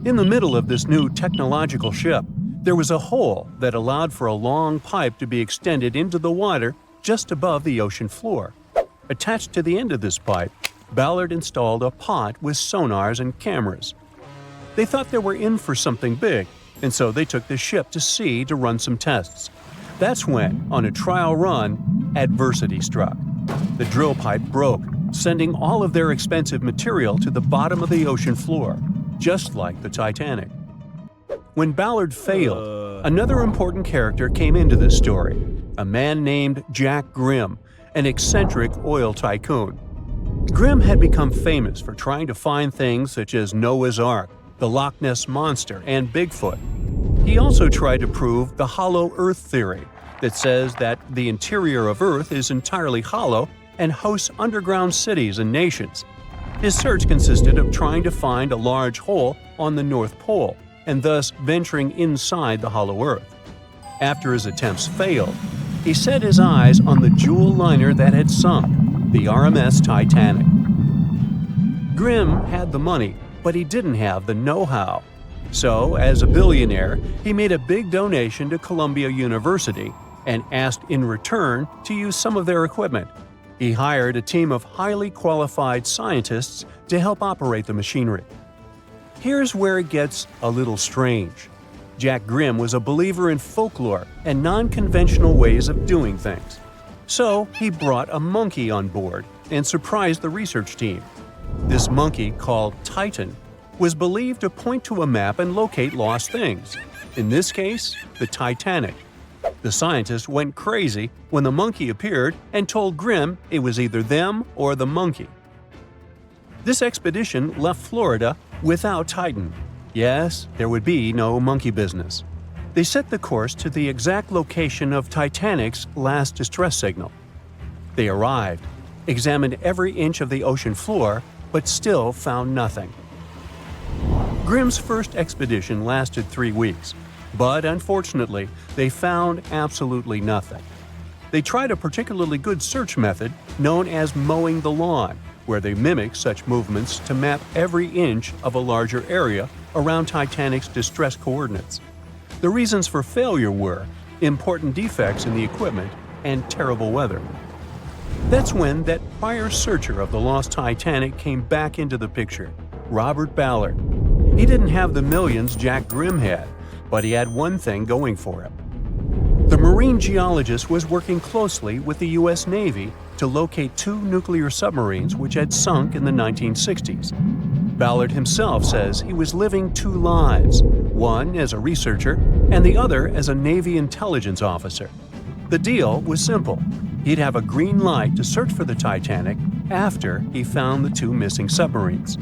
In the middle of this new technological ship, there was a hole that allowed for a long pipe to be extended into the water just above the ocean floor. Attached to the end of this pipe, Ballard installed a pod with sonars and cameras. They thought they were in for something big, and so they took the ship to sea to run some tests. That's when, on a trial run, adversity struck. The drill pipe broke, sending all of their expensive material to the bottom of the ocean floor, just like the Titanic. When Ballard failed, another important character came into this story, a man named Jack Grimm, an eccentric oil tycoon. Grimm had become famous for trying to find things such as Noah's Ark, the Loch Ness Monster, and Bigfoot. He also tried to prove the hollow Earth theory that says that the interior of Earth is entirely hollow and hosts underground cities and nations. His search consisted of trying to find a large hole on the North Pole and thus venturing inside the hollow Earth. After his attempts failed, he set his eyes on the jewel liner that had sunk, the RMS Titanic. Grimm had the money, but he didn't have the know-how. So, as a billionaire, he made a big donation to Columbia University and asked in return to use some of their equipment. He hired a team of highly qualified scientists to help operate the machinery. Here's where it gets a little strange. Jack Grimm was a believer in folklore and non-conventional ways of doing things. So he brought a monkey on board and surprised the research team. This monkey, called Titan, was believed to point to a map and locate lost things. In this case, the Titanic. The scientists went crazy when the monkey appeared and told Grimm it was either them or the monkey. This expedition left Florida without Titan. Yes, there would be no monkey business. They set the course to the exact location of Titanic's last distress signal. They arrived, examined every inch of the ocean floor, but still found nothing. Grimm's first expedition lasted 3 weeks, but unfortunately, they found absolutely nothing. They tried a particularly good search method known as mowing the lawn, where they mimic such movements to map every inch of a larger area around Titanic's distress coordinates. The reasons for failure were important defects in the equipment and terrible weather. That's when that prior searcher of the lost Titanic came back into the picture, Robert Ballard. He didn't have the millions Jack Grimm had, but he had one thing going for him. The marine geologist was working closely with the U.S. Navy to locate 2 nuclear submarines which had sunk in the 1960s. Ballard himself says he was living 2 lives, one as a researcher and the other as a Navy intelligence officer. The deal was simple. He'd have a green light to search for the Titanic after he found the 2 missing submarines.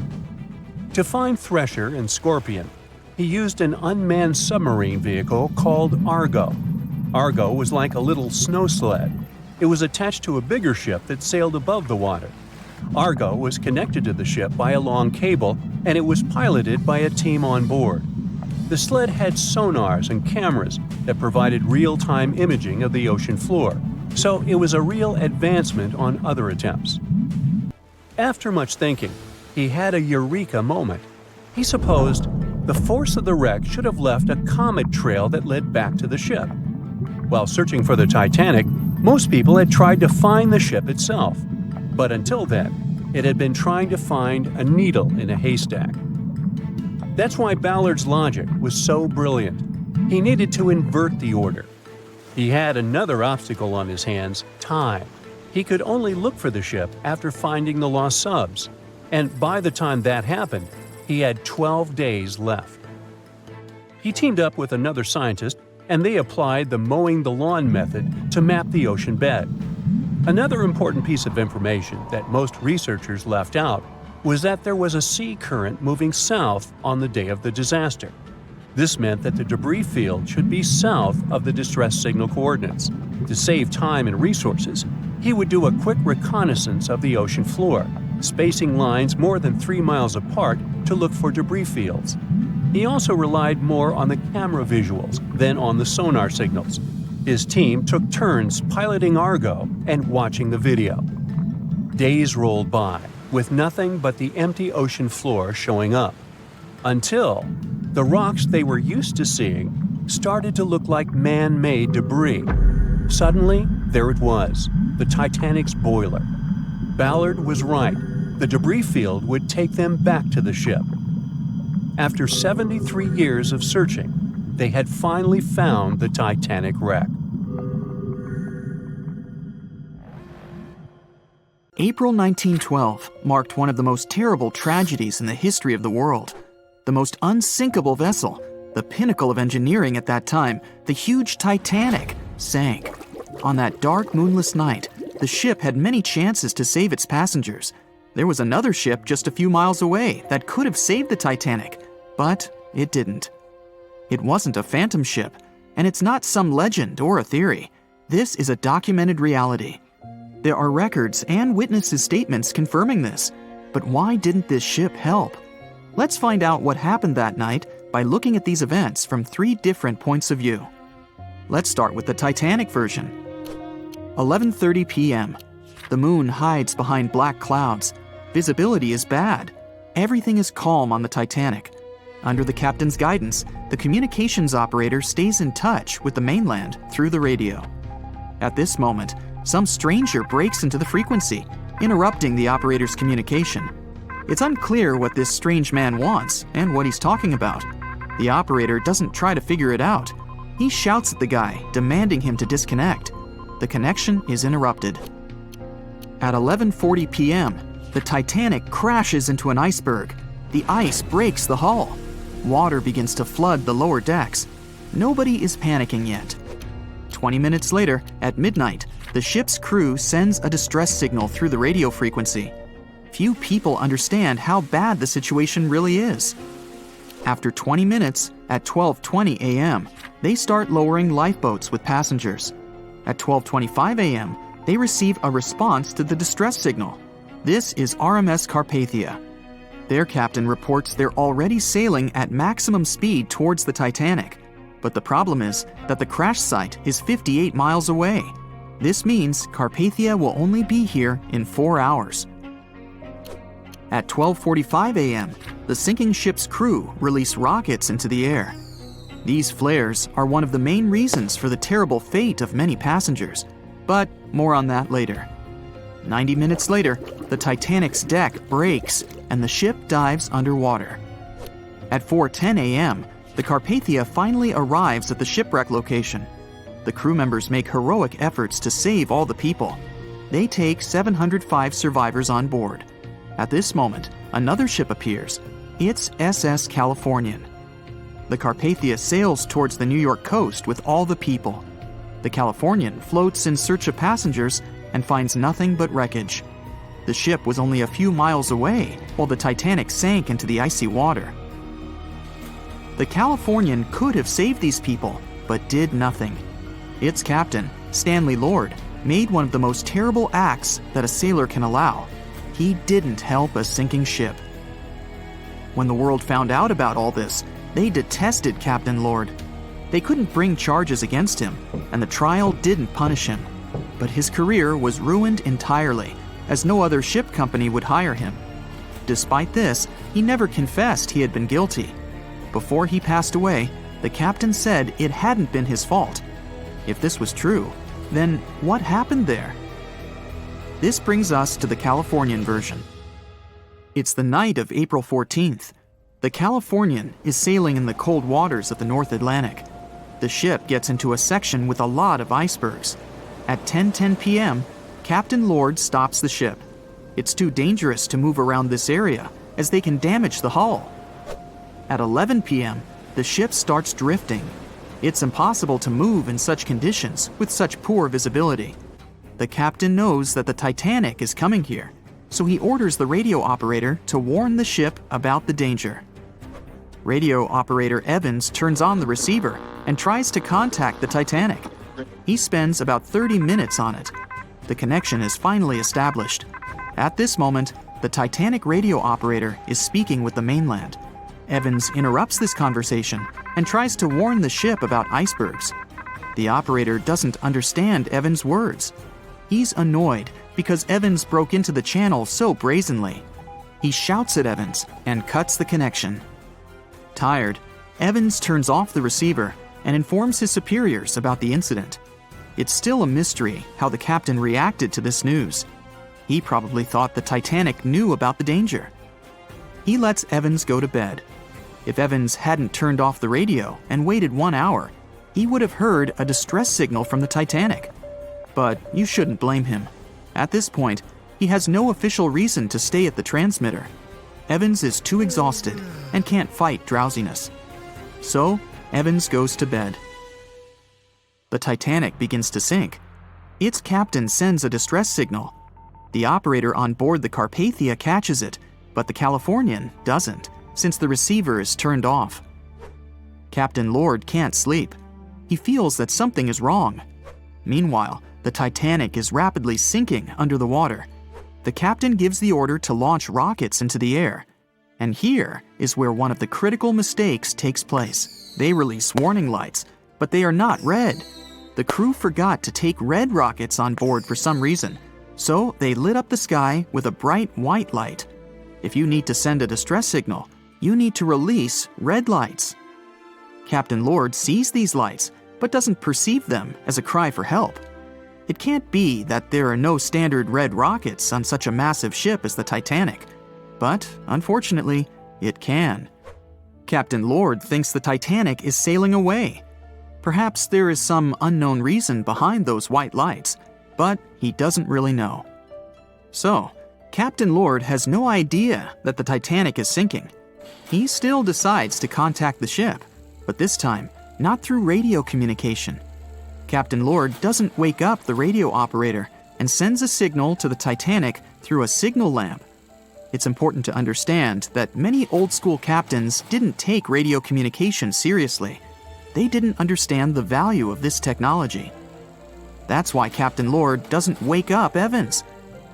To find Thresher and Scorpion, he used an unmanned submarine vehicle called Argo. Argo was like a little snow sled. It was attached to a bigger ship that sailed above the water. Argo was connected to the ship by a long cable, and it was piloted by a team on board. The sled had sonars and cameras that provided real-time imaging of the ocean floor, so it was a real advancement on other attempts. After much thinking, he had a eureka moment. He supposed, The force of the wreck should have left a comet trail that led back to the ship. While searching for the Titanic, most people had tried to find the ship itself. But until then, it had been trying to find a needle in a haystack. That's why Ballard's logic was so brilliant. He needed to invert the order. He had another obstacle on his hands: time. He could only look for the ship after finding the lost subs. And by the time that happened, he had 12 days left. He teamed up with another scientist, and they applied the mowing the lawn method to map the ocean bed. Another important piece of information that most researchers left out was that there was a sea current moving south on the day of the disaster. This meant that the debris field should be south of the distress signal coordinates. To save time and resources, he would do a quick reconnaissance of the ocean floor, spacing lines more than 3 miles apart to look for debris fields. He also relied more on the camera visuals than on the sonar signals. His team took turns piloting Argo and watching the video. Days rolled by, with nothing but the empty ocean floor showing up. Until the rocks they were used to seeing started to look like man-made debris. Suddenly, there it was, the Titanic's boiler. Ballard was right. The debris field would take them back to the ship. After 73 years of searching, they had finally found the Titanic wreck. April 1912 marked one of the most terrible tragedies in the history of the world. The most unsinkable vessel, the pinnacle of engineering at that time, the huge Titanic, sank. On that dark, moonless night, the ship had many chances to save its passengers. There was another ship just a few miles away that could have saved the Titanic, but it didn't. It wasn't a phantom ship, and it's not some legend or a theory. This is a documented reality. There are records and witnesses' statements confirming this. But why didn't this ship help? Let's find out what happened that night by looking at these events from 3 different points of view. Let's start with the Titanic version. 11:30 p.m. The moon hides behind black clouds. Visibility is bad. Everything is calm on the Titanic. Under the captain's guidance, the communications operator stays in touch with the mainland through the radio. At this moment, some stranger breaks into the frequency, interrupting the operator's communication. It's unclear what this strange man wants and what he's talking about. The operator doesn't try to figure it out. He shouts at the guy, demanding him to disconnect. The connection is interrupted. At 11:40 p.m., the Titanic crashes into an iceberg. The ice breaks the hull. Water begins to flood the lower decks. Nobody is panicking yet. 20 minutes later, at midnight, the ship's crew sends a distress signal through the radio frequency. Few people understand how bad the situation really is. After 20 minutes, at 12:20 a.m., they start lowering lifeboats with passengers. At 12:25 a.m., they receive a response to the distress signal. This is RMS Carpathia. Their captain reports they're already sailing at maximum speed towards the Titanic. But the problem is that the crash site is 58 miles away. This means Carpathia will only be here in 4 hours. At 12:45 a.m., the sinking ship's crew release rockets into the air. These flares are one of the main reasons for the terrible fate of many passengers, but more on that later. 90 minutes later, the Titanic's deck breaks and the ship dives underwater. At 4:10 a.m., the Carpathia finally arrives at the shipwreck location. The crew members make heroic efforts to save all the people. They take 705 survivors on board. At this moment, another ship appears. It's SS Californian. The Carpathia sails towards the New York coast with all the people. The Californian floats in search of passengers and finds nothing but wreckage. The ship was only a few miles away while the Titanic sank into the icy water. The Californian could have saved these people, but did nothing. Its captain, Stanley Lord, made one of the most terrible acts that a sailor can allow. He didn't help a sinking ship. When the world found out about all this, they detested Captain Lord. They couldn't bring charges against him, and the trial didn't punish him. But his career was ruined entirely, as no other ship company would hire him. Despite this, he never confessed he had been guilty. Before he passed away, the captain said it hadn't been his fault. If this was true, then what happened there? This brings us to the Californian version. It's the night of April 14th. The Californian is sailing in the cold waters of the North Atlantic. The ship gets into a section with a lot of icebergs. At 10:10 p.m., Captain Lord stops the ship. It's too dangerous to move around this area, as they can damage the hull. At 11 p.m., the ship starts drifting. It's impossible to move in such conditions with such poor visibility. The captain knows that the Titanic is coming here, so he orders the radio operator to warn the ship about the danger. Radio operator Evans turns on the receiver and tries to contact the Titanic. He spends about 30 minutes on it. The connection is finally established. At this moment, the Titanic radio operator is speaking with the mainland. Evans interrupts this conversation and tries to warn the ship about icebergs. The operator doesn't understand Evans' words. He's annoyed because Evans broke into the channel so brazenly. He shouts at Evans and cuts the connection. Tired, Evans turns off the receiver and informs his superiors about the incident. It's still a mystery how the captain reacted to this news. He probably thought the Titanic knew about the danger. He lets Evans go to bed. If Evans hadn't turned off the radio and waited 1 hour, he would have heard a distress signal from the Titanic. But you shouldn't blame him. At this point, he has no official reason to stay at the transmitter. Evans is too exhausted and can't fight drowsiness. So, Evans goes to bed. The Titanic begins to sink. Its captain sends a distress signal. The operator on board the Carpathia catches it, but the Californian doesn't, since the receiver is turned off. Captain Lord can't sleep. He feels that something is wrong. Meanwhile, the Titanic is rapidly sinking under the water. The captain gives the order to launch rockets into the air. And here is where one of the critical mistakes takes place. They release warning lights, but they are not red. The crew forgot to take red rockets on board for some reason, so they lit up the sky with a bright white light. If you need to send a distress signal, you need to release red lights. Captain Lord sees these lights, but doesn't perceive them as a cry for help. It can't be that there are no standard red rockets on such a massive ship as the Titanic. But, unfortunately, it can. Captain Lord thinks the Titanic is sailing away. Perhaps there is some unknown reason behind those white lights, but he doesn't really know. So, Captain Lord has no idea that the Titanic is sinking. He still decides to contact the ship, but this time, not through radio communication. Captain Lord doesn't wake up the radio operator and sends a signal to the Titanic through a signal lamp. It's important to understand that many old-school captains didn't take radio communication seriously. They didn't understand the value of this technology. That's why Captain Lord doesn't wake up Evans.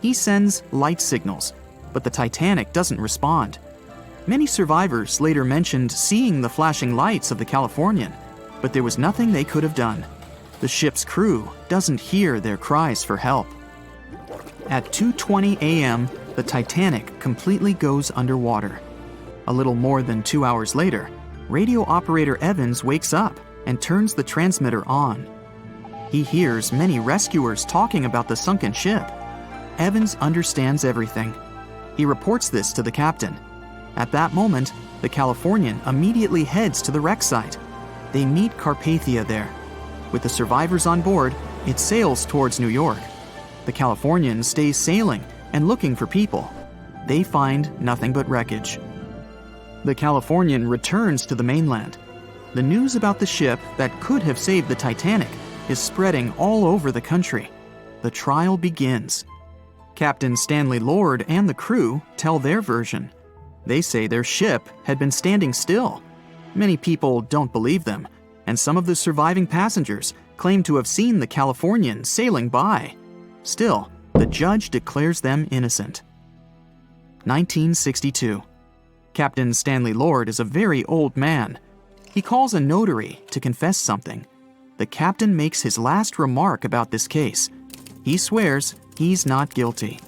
He sends light signals, but the Titanic doesn't respond. Many survivors later mentioned seeing the flashing lights of the Californian, but there was nothing they could have done. The ship's crew doesn't hear their cries for help. At 2:20 a.m., the Titanic completely goes underwater. A little more than 2 hours later, radio operator Evans wakes up and turns the transmitter on. He hears many rescuers talking about the sunken ship. Evans understands everything. He reports this to the captain. At that moment, the Californian immediately heads to the wreck site. They meet Carpathia there. With the survivors on board, it sails towards New York. The Californian stays sailing and looking for people. They find nothing but wreckage. The Californian returns to the mainland. The news about the ship that could have saved the Titanic is spreading all over the country. The trial begins. Captain Stanley Lord and the crew tell their version. They say their ship had been standing still. Many people don't believe them, and some of the surviving passengers claim to have seen the Californian sailing by. Still, the judge declares them innocent. 1962. Captain Stanley Lord is a very old man. He calls a notary to confess something. The captain makes his last remark about this case. He swears he's not guilty.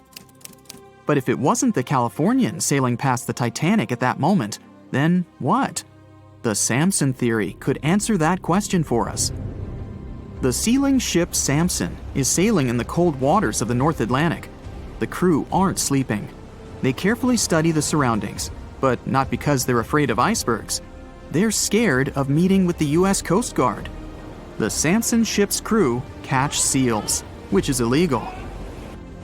But if it wasn't the Californian sailing past the Titanic at that moment, then what? The Samson theory could answer that question for us. The sealing ship Samson is sailing in the cold waters of the North Atlantic. The crew aren't sleeping. They carefully study the surroundings, but not because they're afraid of icebergs. They're scared of meeting with the U.S. Coast Guard. The Samson ship's crew catch seals, which is illegal.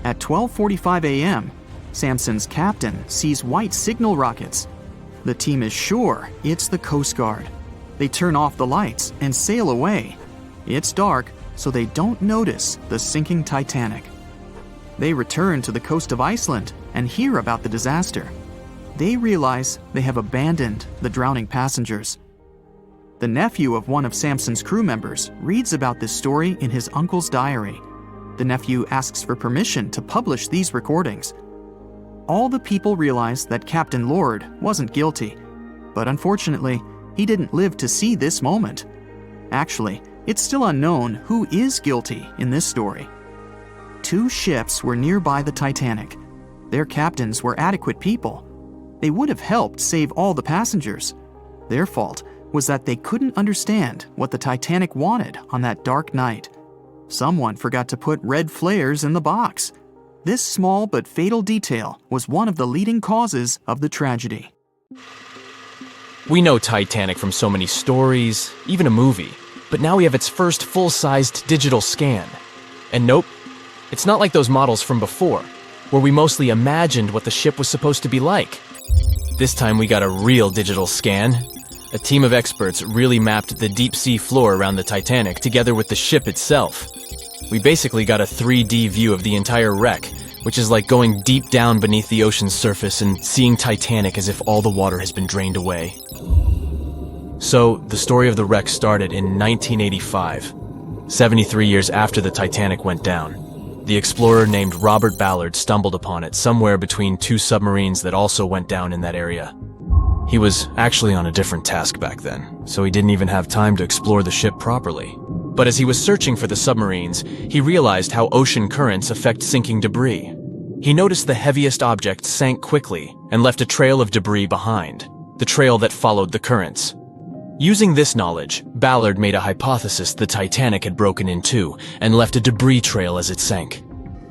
At 12:45 a.m., Samson's captain sees white signal rockets. The team is sure it's the Coast Guard. They turn off the lights and sail away. It's dark, so they don't notice the sinking Titanic. They return to the coast of Iceland and hear about the disaster. They realize they have abandoned the drowning passengers. The nephew of one of Samson's crew members reads about this story in his uncle's diary. The nephew asks for permission to publish these recordings. All the people realize that Captain Lord wasn't guilty, but unfortunately, he didn't live to see this moment. Actually, it's still unknown who is guilty in this story. 2 ships were nearby the Titanic. Their captains were adequate people. They would have helped save all the passengers. Their fault was that they couldn't understand what the Titanic wanted on that dark night. Someone forgot to put red flares in the box. This small but fatal detail was one of the leading causes of the tragedy. We know Titanic from so many stories, even a movie, but now we have its first full-sized digital scan. And nope, it's not like those models from before, where we mostly imagined what the ship was supposed to be like. This time we got a real digital scan. A team of experts really mapped the deep sea floor around the Titanic together with the ship itself. We basically got a 3D view of the entire wreck, which is like going deep down beneath the ocean's surface and seeing Titanic as if all the water has been drained away. So, the story of the wreck started in 1985, 73 years after the Titanic went down. The explorer named Robert Ballard stumbled upon it somewhere between 2 submarines that also went down in that area. He was actually on a different task back then, so he didn't even have time to explore the ship properly. But as he was searching for the submarines, he realized how ocean currents affect sinking debris. He noticed the heaviest object sank quickly and left a trail of debris behind, the trail that followed the currents. Using this knowledge, Ballard made a hypothesis the Titanic had broken in two and left a debris trail as it sank.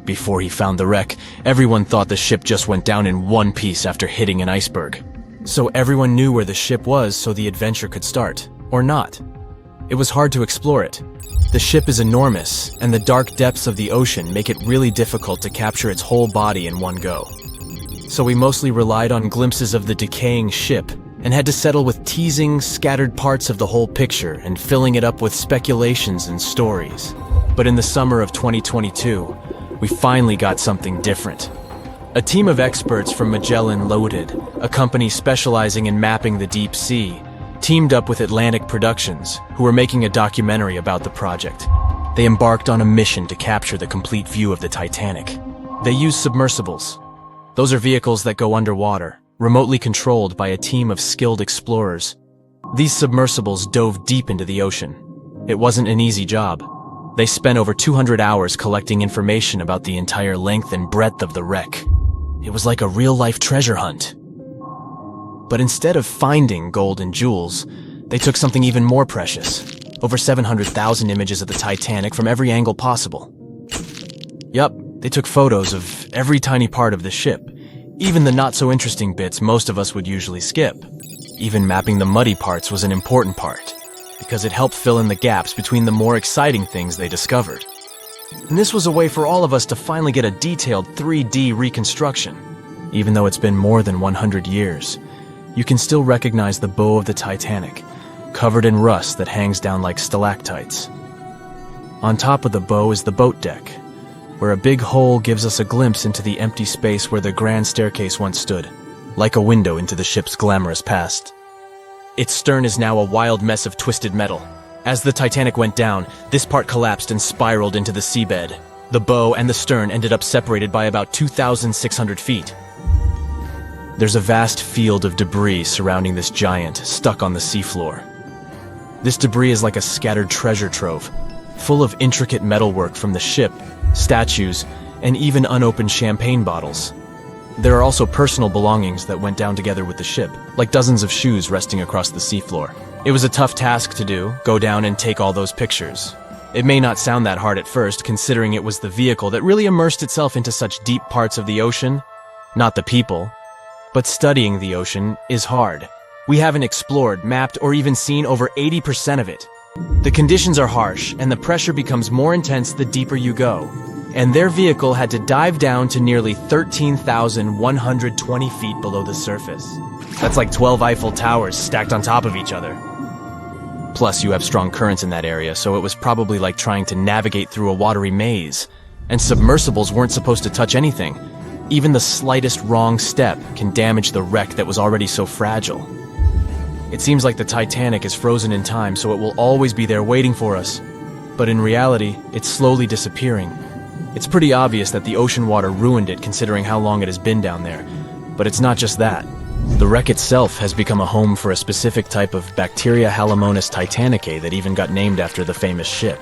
Before he found the wreck, everyone thought the ship just went down in one piece after hitting an iceberg. So everyone knew where the ship was so the adventure could start, or not. It was hard to explore it. The ship is enormous, and the dark depths of the ocean make it really difficult to capture its whole body in one go. So we mostly relied on glimpses of the decaying ship, and had to settle with teasing scattered parts of the whole picture and filling it up with speculations and stories. But in the summer of 2022, we finally got something different. A team of experts from Magellan Loaded, a company specializing in mapping the deep sea, teamed up with Atlantic Productions, who were making a documentary about the project. They embarked on a mission to capture the complete view of the Titanic. They used submersibles. Those are vehicles that go underwater, remotely controlled by a team of skilled explorers. These submersibles dove deep into the ocean. It wasn't an easy job. They spent over 200 hours collecting information about the entire length and breadth of the wreck. It was like a real-life treasure hunt. But instead of finding gold and jewels, they took something even more precious. Over 700,000 images of the Titanic from every angle possible. Yup, they took photos of every tiny part of the ship, even the not-so-interesting bits most of us would usually skip. Even mapping the muddy parts was an important part, because it helped fill in the gaps between the more exciting things they discovered. And this was a way for all of us to finally get a detailed 3D reconstruction. Even though it's been more than 100 years, you can still recognize the bow of the Titanic, covered in rust that hangs down like stalactites. On top of the bow is the boat deck, where a big hole gives us a glimpse into the empty space where the grand staircase once stood, like a window into the ship's glamorous past. Its stern is now a wild mess of twisted metal. As the Titanic went down, this part collapsed and spiraled into the seabed. The bow and the stern ended up separated by about 2,600 feet. There's a vast field of debris surrounding this giant, stuck on the seafloor. This debris is like a scattered treasure trove, full of intricate metalwork from the ship, statues, and even unopened champagne bottles. There are also personal belongings that went down together with the ship, like dozens of shoes resting across the seafloor. It was a tough task to do, go down and take all those pictures. It may not sound that hard at first, considering it was the vehicle that really immersed itself into such deep parts of the ocean, not the people. But studying the ocean is hard. We haven't explored, mapped, or even seen over 80% of it. The conditions are harsh, and the pressure becomes more intense the deeper you go. And their vehicle had to dive down to nearly 13,120 feet below the surface. That's like 12 Eiffel Towers stacked on top of each other. Plus, you have strong currents in that area, so it was probably like trying to navigate through a watery maze. And submersibles weren't supposed to touch anything. Even the slightest wrong step can damage the wreck that was already so fragile. It seems like the Titanic is frozen in time, so it will always be there waiting for us. But in reality, it's slowly disappearing. It's pretty obvious that the ocean water ruined it considering how long it has been down there. But it's not just that. The wreck itself has become a home for a specific type of bacteria Halomonas titanicae that even got named after the famous ship.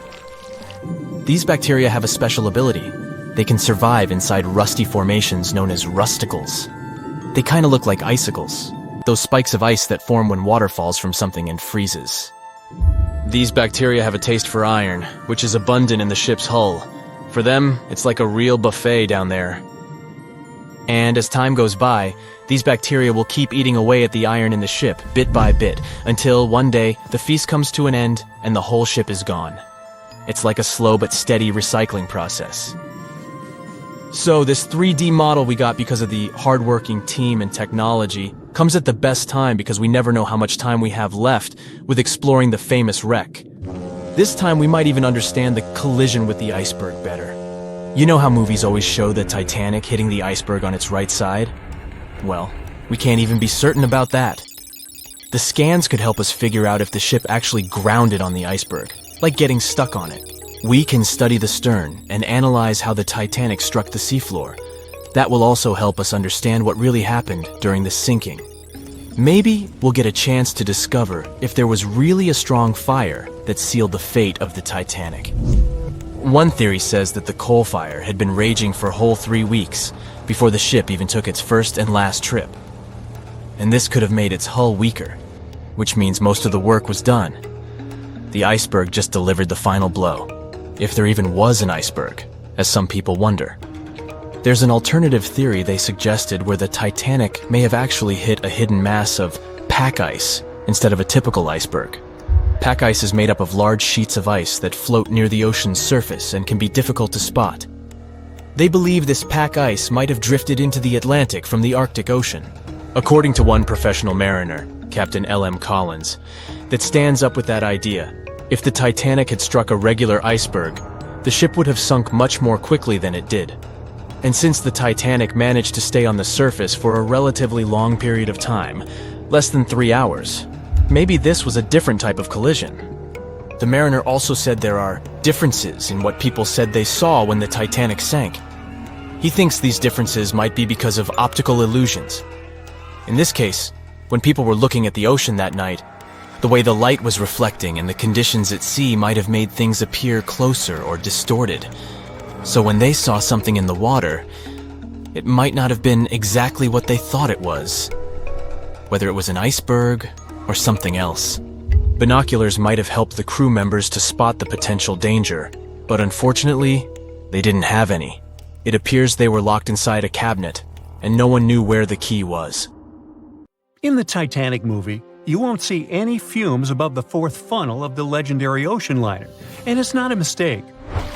These bacteria have a special ability. They can survive inside rusty formations known as rusticles. They kind of look like icicles, those spikes of ice that form when water falls from something and freezes. These bacteria have a taste for iron, which is abundant in the ship's hull. For them, it's like a real buffet down there. And as time goes by, these bacteria will keep eating away at the iron in the ship, bit by bit, until one day the feast comes to an end and the whole ship is gone. It's like a slow but steady recycling process. So this 3D model we got because of the hardworking team and technology comes at the best time because we never know how much time we have left with exploring the famous wreck. This time we might even understand the collision with the iceberg better. You know how movies always show the Titanic hitting the iceberg on its right side? Well, we can't even be certain about that. The scans could help us figure out if the ship actually grounded on the iceberg, like getting stuck on it. We can study the stern and analyze how the Titanic struck the seafloor. That will also help us understand what really happened during the sinking. Maybe we'll get a chance to discover if there was really a strong fire that sealed the fate of the Titanic. One theory says that the coal fire had been raging for a whole 3 weeks before the ship even took its first and last trip. And this could have made its hull weaker, which means most of the work was done. The iceberg just delivered the final blow. If there even was an iceberg, as some people wonder. There's an alternative theory they suggested where the Titanic may have actually hit a hidden mass of pack ice instead of a typical iceberg. Pack ice is made up of large sheets of ice that float near the ocean's surface and can be difficult to spot. They believe this pack ice might have drifted into the Atlantic from the Arctic Ocean. According to one professional mariner, Captain L.M. Collins, that stands up with that idea. If the Titanic had struck a regular iceberg, the ship would have sunk much more quickly than it did. And since the Titanic managed to stay on the surface for a relatively long period of time, less than 3 hours, maybe this was a different type of collision. The mariner also said there are differences in what people said they saw when the Titanic sank. He thinks these differences might be because of optical illusions. In this case, when people were looking at the ocean that night, the way the light was reflecting and the conditions at sea might have made things appear closer or distorted. So when they saw something in the water, it might not have been exactly what they thought it was. Whether it was an iceberg or something else. Binoculars might have helped the crew members to spot the potential danger, but unfortunately, they didn't have any. It appears they were locked inside a cabinet, and no one knew where the key was. In the Titanic movie, you won't see any fumes above the fourth funnel of the legendary ocean liner, and it's not a mistake.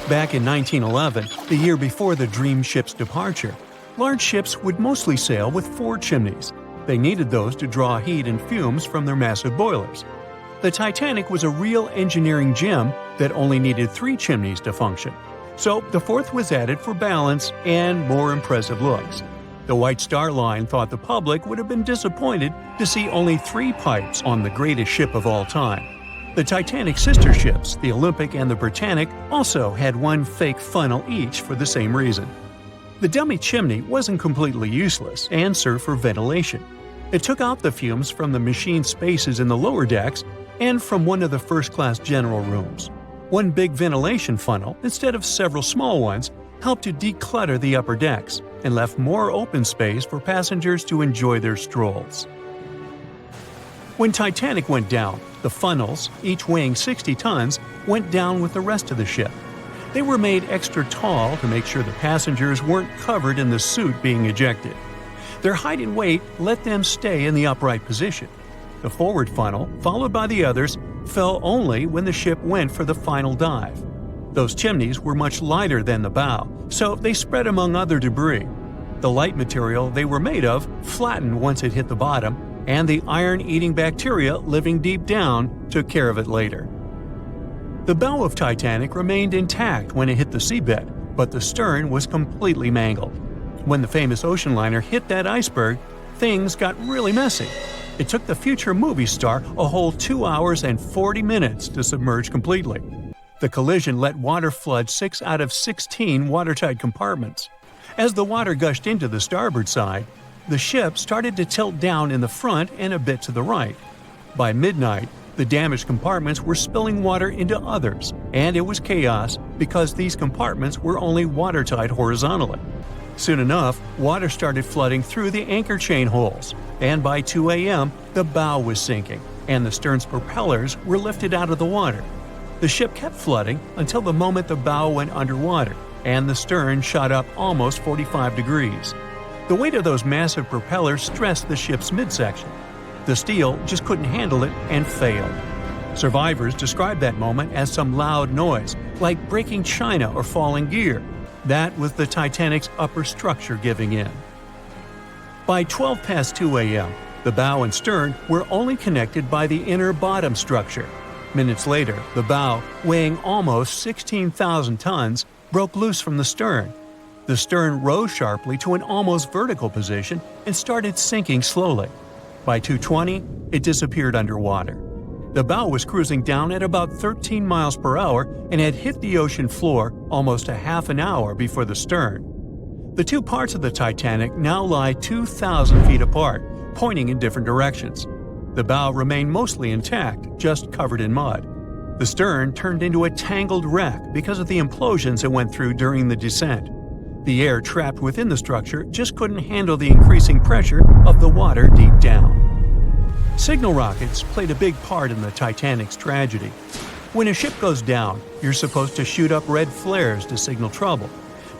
Back in 1911, the year before the Dream ship's departure, large ships would mostly sail with 4 chimneys. They needed those to draw heat and fumes from their massive boilers. The Titanic was a real engineering gem that only needed 3 chimneys to function. So the fourth was added for balance and more impressive looks. The White Star Line thought the public would have been disappointed to see only 3 pipes on the greatest ship of all time. The Titanic's sister ships, the Olympic and the Britannic, also had 1 fake funnel each for the same reason. The dummy chimney wasn't completely useless and served for ventilation. It took out the fumes from the machine spaces in the lower decks and from one of the first-class general rooms. 1 big ventilation funnel, instead of several small ones, helped to declutter the upper decks, and left more open space for passengers to enjoy their strolls. When Titanic went down, the funnels, each weighing 60 tons, went down with the rest of the ship. They were made extra tall to make sure the passengers weren't covered in the soot being ejected. Their height and weight let them stay in the upright position. The forward funnel, followed by the others, fell only when the ship went for the final dive. Those chimneys were much lighter than the bow, so they spread among other debris. The light material they were made of flattened once it hit the bottom, and the iron-eating bacteria living deep down took care of it later. The bow of Titanic remained intact when it hit the seabed, but the stern was completely mangled. When the famous ocean liner hit that iceberg, things got really messy. It took the future movie star a whole 2 hours and 40 minutes to submerge completely. The collision let water flood 6 out of 16 watertight compartments. As the water gushed into the starboard side, the ship started to tilt down in the front and a bit to the right. By midnight, the damaged compartments were spilling water into others, and it was chaos because these compartments were only watertight horizontally. Soon enough, water started flooding through the anchor chain holes, and by 2 a.m., the bow was sinking, and the stern's propellers were lifted out of the water. The ship kept flooding until the moment the bow went underwater, and the stern shot up almost 45 degrees. The weight of those massive propellers stressed the ship's midsection. The steel just couldn't handle it and failed. Survivors described that moment as some loud noise, like breaking china or falling gear. That was the Titanic's upper structure giving in. By 12 past 2 a.m., the bow and stern were only connected by the inner bottom structure. Minutes later, the bow, weighing almost 16,000 tons, broke loose from the stern. The stern rose sharply to an almost vertical position and started sinking slowly. By 2:20, it disappeared underwater. The bow was cruising down at about 13 miles per hour and had hit the ocean floor almost a half an hour before the stern. The two parts of the Titanic now lie 2,000 feet apart, pointing in different directions. The bow remained mostly intact, just covered in mud. The stern turned into a tangled wreck because of the implosions it went through during the descent. The air trapped within the structure just couldn't handle the increasing pressure of the water deep down. Signal rockets played a big part in the Titanic's tragedy. When a ship goes down, you're supposed to shoot up red flares to signal trouble.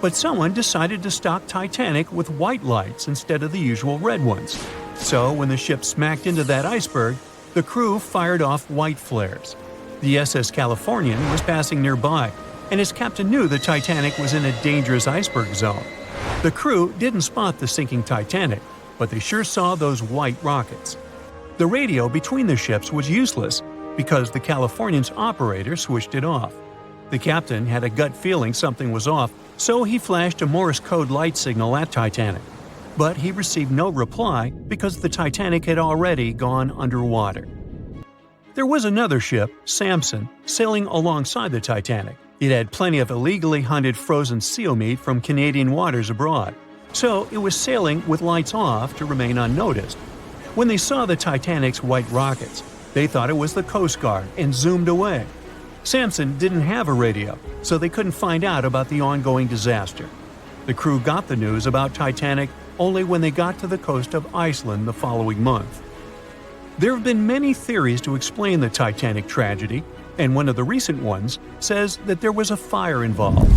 But someone decided to stock Titanic with white lights instead of the usual red ones. So when the ship smacked into that iceberg, the crew fired off white flares. The SS Californian was passing nearby, and his captain knew the Titanic was in a dangerous iceberg zone. The crew didn't spot the sinking Titanic, but they sure saw those white rockets. The radio between the ships was useless because the Californian's operator switched it off. The captain had a gut feeling something was off, so he flashed a Morse code light signal at Titanic. But he received no reply because the Titanic had already gone underwater. There was another ship, Samson, sailing alongside the Titanic. It had plenty of illegally hunted frozen seal meat from Canadian waters abroad, so it was sailing with lights off to remain unnoticed. When they saw the Titanic's white rockets, they thought it was the Coast Guard and zoomed away. Samson didn't have a radio, so they couldn't find out about the ongoing disaster. The crew got the news about Titanic only when they got to the coast of Iceland the following month. There have been many theories to explain the Titanic tragedy, and one of the recent ones says that there was a fire involved.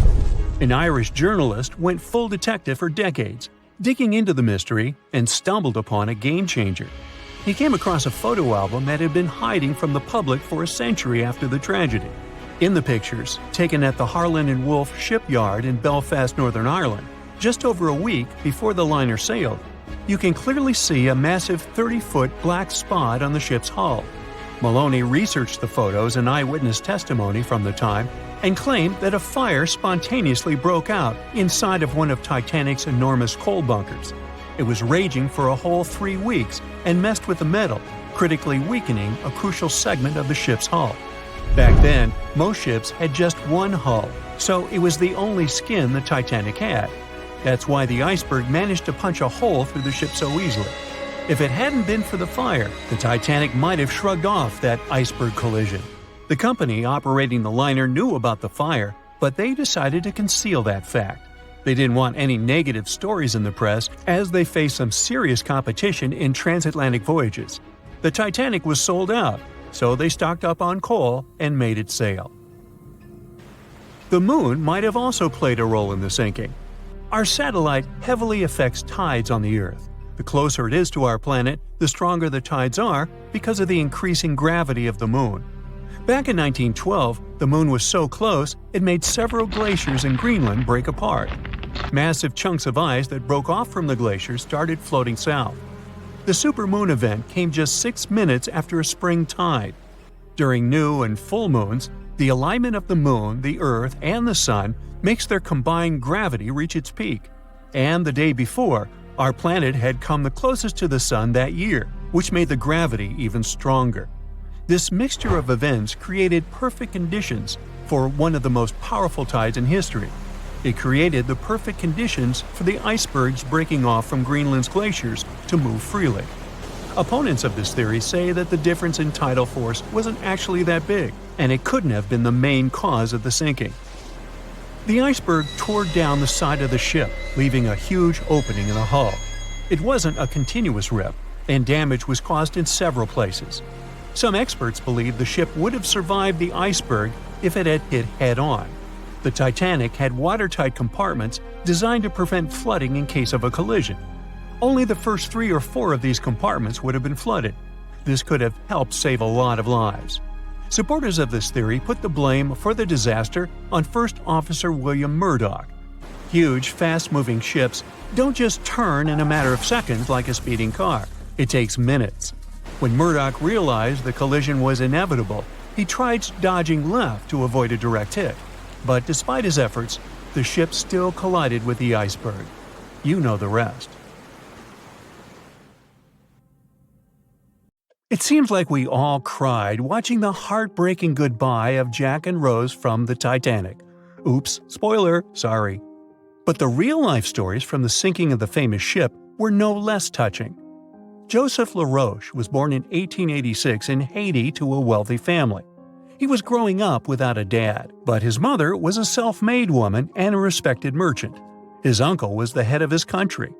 An Irish journalist went full detective for decades, digging into the mystery, and stumbled upon a game-changer. He came across a photo album that had been hiding from the public for a century after the tragedy. In the pictures, taken at the Harland and Wolff shipyard in Belfast, Northern Ireland, just over a week before the liner sailed, you can clearly see a massive 30-foot black spot on the ship's hull. Maloney researched the photos and eyewitness testimony from the time and claimed that a fire spontaneously broke out inside of one of Titanic's enormous coal bunkers. It was raging for a whole 3 weeks and messed with the metal, critically weakening a crucial segment of the ship's hull. Back then, most ships had just one hull, so it was the only skin the Titanic had. That's why the Iceberg managed to punch a hole through the ship so easily. If it hadn't been for the fire, the Titanic might have shrugged off that iceberg collision. The company operating the liner knew about the fire, but they decided to conceal that fact. They didn't want any negative stories in the press as they faced some serious competition in transatlantic voyages. The Titanic was sold out, so they stocked up on coal and made it sail. The moon might have also played a role in the sinking. Our satellite heavily affects tides on the Earth. The closer it is to our planet, the stronger the tides are because of the increasing gravity of the moon. Back in 1912, the moon was so close it made several glaciers in Greenland break apart. Massive chunks of ice that broke off from the glaciers started floating south. The supermoon event came just 6 minutes after a spring tide. During new and full moons, the alignment of the moon, the Earth, and the Sun makes their combined gravity reach its peak. And the day before, our planet had come the closest to the Sun that year, which made the gravity even stronger. This mixture of events created perfect conditions for one of the most powerful tides in history. It created the perfect conditions for the icebergs breaking off from Greenland's glaciers to move freely. Opponents of this theory say that the difference in tidal force wasn't actually that big, and it couldn't have been the main cause of the sinking. The iceberg tore down the side of the ship, leaving a huge opening in the hull. It wasn't a continuous rip, and damage was caused in several places. Some experts believe the ship would have survived the iceberg if it had hit head-on. The Titanic had watertight compartments designed to prevent flooding in case of a collision. Only the first 3 or 4 of these compartments would have been flooded. This could have helped save a lot of lives. Supporters of this theory put the blame for the disaster on First Officer William Murdoch. Huge, fast-moving ships don't just turn in a matter of seconds like a speeding car. It takes minutes. When Murdoch realized the collision was inevitable, he tried dodging left to avoid a direct hit. But despite his efforts, the ship still collided with the iceberg. You know the rest. It seems like we all cried watching the heartbreaking goodbye of Jack and Rose from the Titanic. Oops, spoiler, sorry. But the real-life stories from the sinking of the famous ship were no less touching. Joseph LaRoche was born in 1886 in Haiti to a wealthy family. He was growing up without a dad, but his mother was a self-made woman and a respected merchant. His uncle was the head of his country.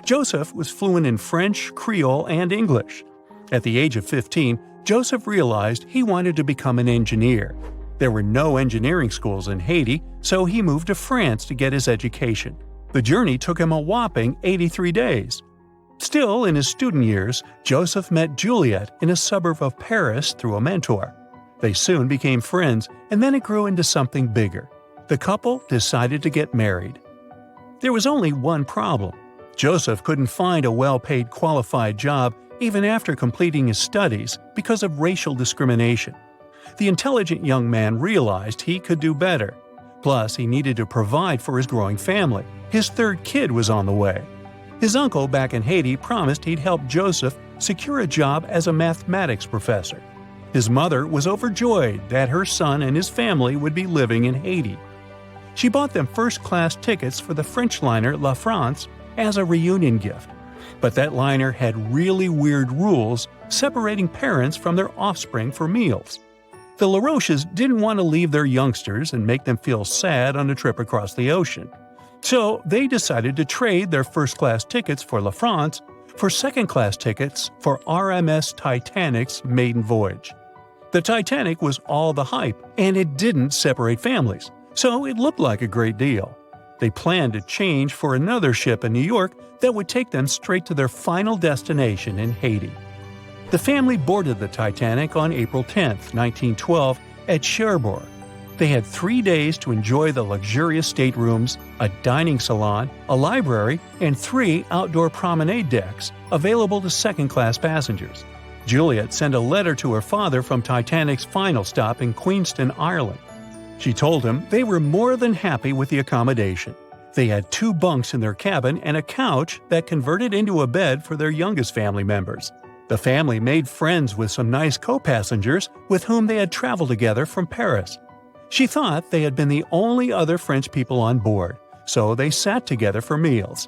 Joseph was fluent in French, Creole, and English. At the age of 15, Joseph realized he wanted to become an engineer. There were no engineering schools in Haiti, so he moved to France to get his education. The journey took him a whopping 83 days. Still, in his student years, Joseph met Juliet in a suburb of Paris through a mentor. They soon became friends, and then it grew into something bigger. The couple decided to get married. There was only one problem. Joseph couldn't find a well-paid qualified job even after completing his studies because of racial discrimination. The intelligent young man realized he could do better. Plus, he needed to provide for his growing family. His 3rd kid was on the way. His uncle back in Haiti promised he'd help Joseph secure a job as a mathematics professor. His mother was overjoyed that her son and his family would be living in Haiti. She bought them first-class tickets for the French liner La France as a reunion gift. But that liner had really weird rules separating parents from their offspring for meals. The LaRoches didn't want to leave their youngsters and make them feel sad on a trip across the ocean. So they decided to trade their first-class tickets for La France for second-class tickets for RMS Titanic's maiden voyage. The Titanic was all the hype, and it didn't separate families, so it looked like a great deal. They planned to change for another ship in New York that would take them straight to their final destination in Haiti. The family boarded the Titanic on April 10, 1912, at Cherbourg. They had 3 days to enjoy the luxurious staterooms, a dining salon, a library, and 3 outdoor promenade decks available to second-class passengers. Juliet sent a letter to her father from Titanic's final stop in Queenston, Ireland. She told him they were more than happy with the accommodation. They had 2 bunks in their cabin and a couch that converted into a bed for their youngest family members. The family made friends with some nice co-passengers with whom they had traveled together from Paris. She thought they had been the only other French people on board, so they sat together for meals.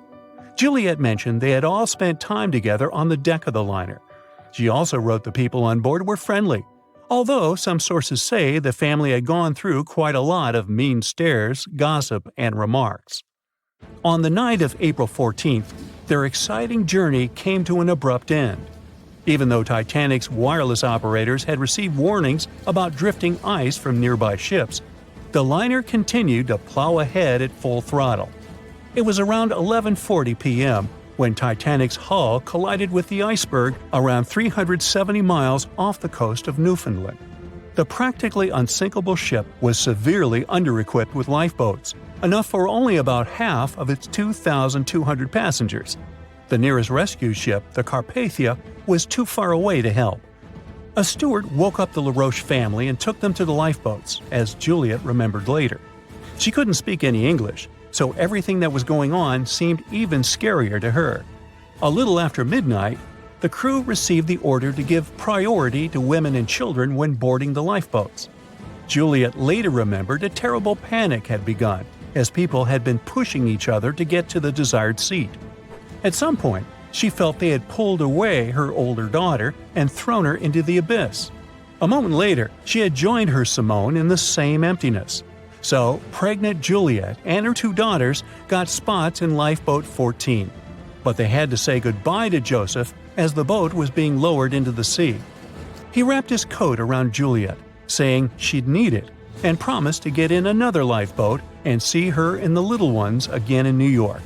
Juliet mentioned they had all spent time together on the deck of the liner. She also wrote the people on board were friendly, although some sources say the family had gone through quite a lot of mean stares, gossip, and remarks. On the night of April 14th, their exciting journey came to an abrupt end. Even though Titanic's wireless operators had received warnings about drifting ice from nearby ships, the liner continued to plow ahead at full throttle. It was around 11:40 p.m. when Titanic's hull collided with the Iceberg around 370 miles off the coast of Newfoundland. The practically unsinkable ship was severely under-equipped with lifeboats, enough for only about half of its 2,200 passengers. The nearest rescue ship, the Carpathia, was too far away to help. A steward woke up the LaRoche family and took them to the lifeboats, as Juliet remembered later. She couldn't speak any English, so everything that was going on seemed even scarier to her. A little after midnight, the crew received the order to give priority to women and children when boarding the lifeboats. Juliet later remembered a terrible panic had begun, as people had been pushing each other to get to the desired seat. At some point, she felt they had pulled away her older daughter and thrown her into the abyss. A moment later, she had joined her Simone in the same emptiness. So, pregnant Juliet and her two daughters got spots in Lifeboat 14. But they had to say goodbye to Joseph as the boat was being lowered into the sea. He wrapped his coat around Juliet, saying she'd need it, and promised to get in another lifeboat and see her and the little ones again in New York.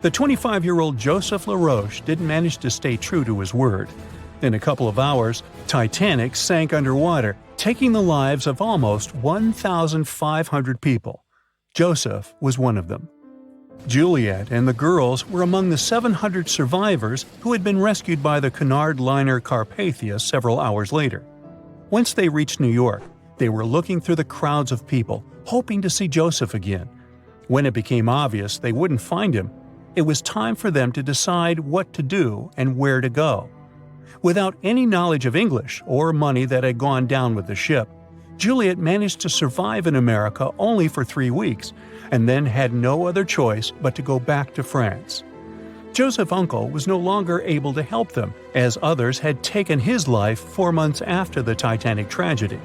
The 25-year-old Joseph LaRoche didn't manage to stay true to his word. In a couple of hours, Titanic sank underwater, taking the lives of almost 1,500 people. Joseph was one of them. Juliet and the girls were among the 700 survivors who had been rescued by the Cunard liner Carpathia several hours later. Once they reached New York, they were looking through the crowds of people, hoping to see Joseph again. When it became obvious they wouldn't find him, it was time for them to decide what to do and where to go. Without any knowledge of English or money that had gone down with the ship, Juliet managed to survive in America only for 3 weeks, and then had no other choice but to go back to France. Joseph's uncle was no longer able to help them, as others had taken his life 4 months after the Titanic tragedy.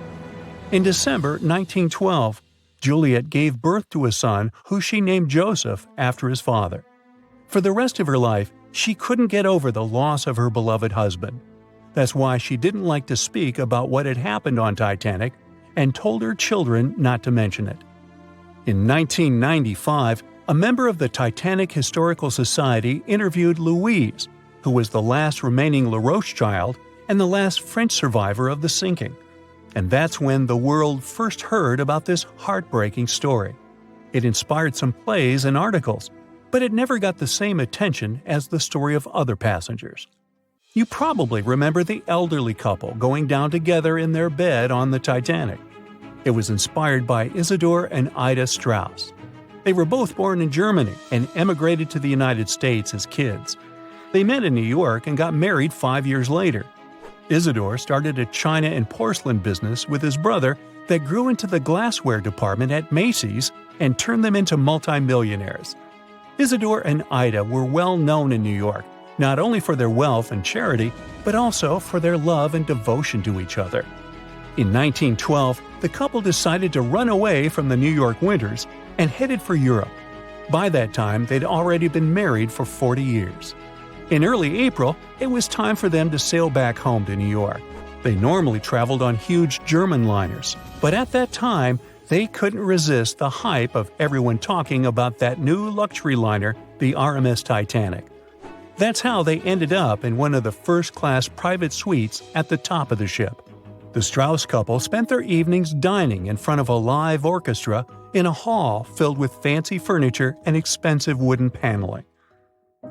In December 1912, Juliet gave birth to a son who she named Joseph after his father. For the rest of her life, she couldn't get over the loss of her beloved husband. That's why she didn't like to speak about what had happened on Titanic and told her children not to mention it. In 1995, a member of the Titanic Historical Society interviewed Louise, who was the last remaining LaRoche child and the last French survivor of the sinking. And that's when the world first heard about this heartbreaking story. It inspired some plays and articles, but it never got the same attention as the story of other passengers. You probably remember the elderly couple going down together in their bed on the Titanic. It was inspired by Isidor and Ida Strauss. They were both born in Germany and emigrated to the United States as kids. They met in New York and got married 5 years later. Isidor started a china and porcelain business with his brother that grew into the glassware department at Macy's and turned them into multimillionaires. Isidor and Ida were well known in New York, not only for their wealth and charity, but also for their love and devotion to each other. In 1912, the couple decided to run away from the New York winters and headed for Europe. By that time, they'd already been married for 40 years. In early April, it was time for them to sail back home to New York. They normally traveled on huge German liners, but at that time, they couldn't resist the hype of everyone talking about that new luxury liner, the RMS Titanic. That's how they ended up in one of the first-class private suites at the top of the ship. The Strauss couple spent their evenings dining in front of a live orchestra in a hall filled with fancy furniture and expensive wooden paneling.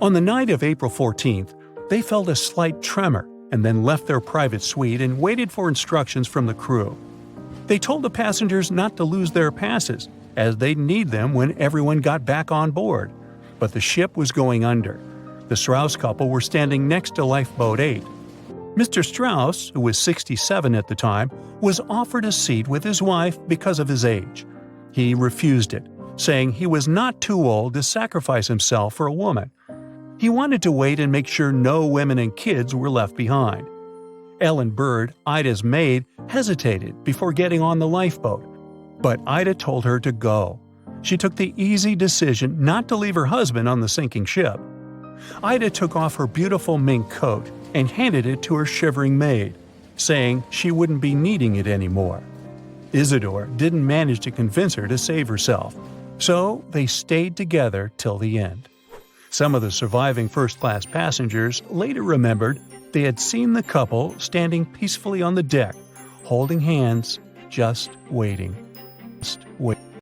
On the night of April 14th, they felt a slight tremor and then left their private suite and waited for instructions from the crew. They told the passengers not to lose their passes, as they'd need them when everyone got back on board. But the ship was going under. The Strauss couple were standing next to Lifeboat 8. Mr. Strauss, who was 67 at the time, was offered a seat with his wife because of his age. He refused it, saying he was not too old to sacrifice himself for a woman. He wanted to wait and make sure no women and kids were left behind. Ellen Bird, Ida's maid, hesitated before getting on the lifeboat, but Ida told her to go. She took the easy decision not to leave her husband on the sinking ship. Ida took off her beautiful mink coat and handed it to her shivering maid, saying she wouldn't be needing it anymore. Isidore didn't manage to convince her to save herself, so they stayed together till the end. Some of the surviving first-class passengers later remembered they had seen the couple standing peacefully on the deck, holding hands, just waiting.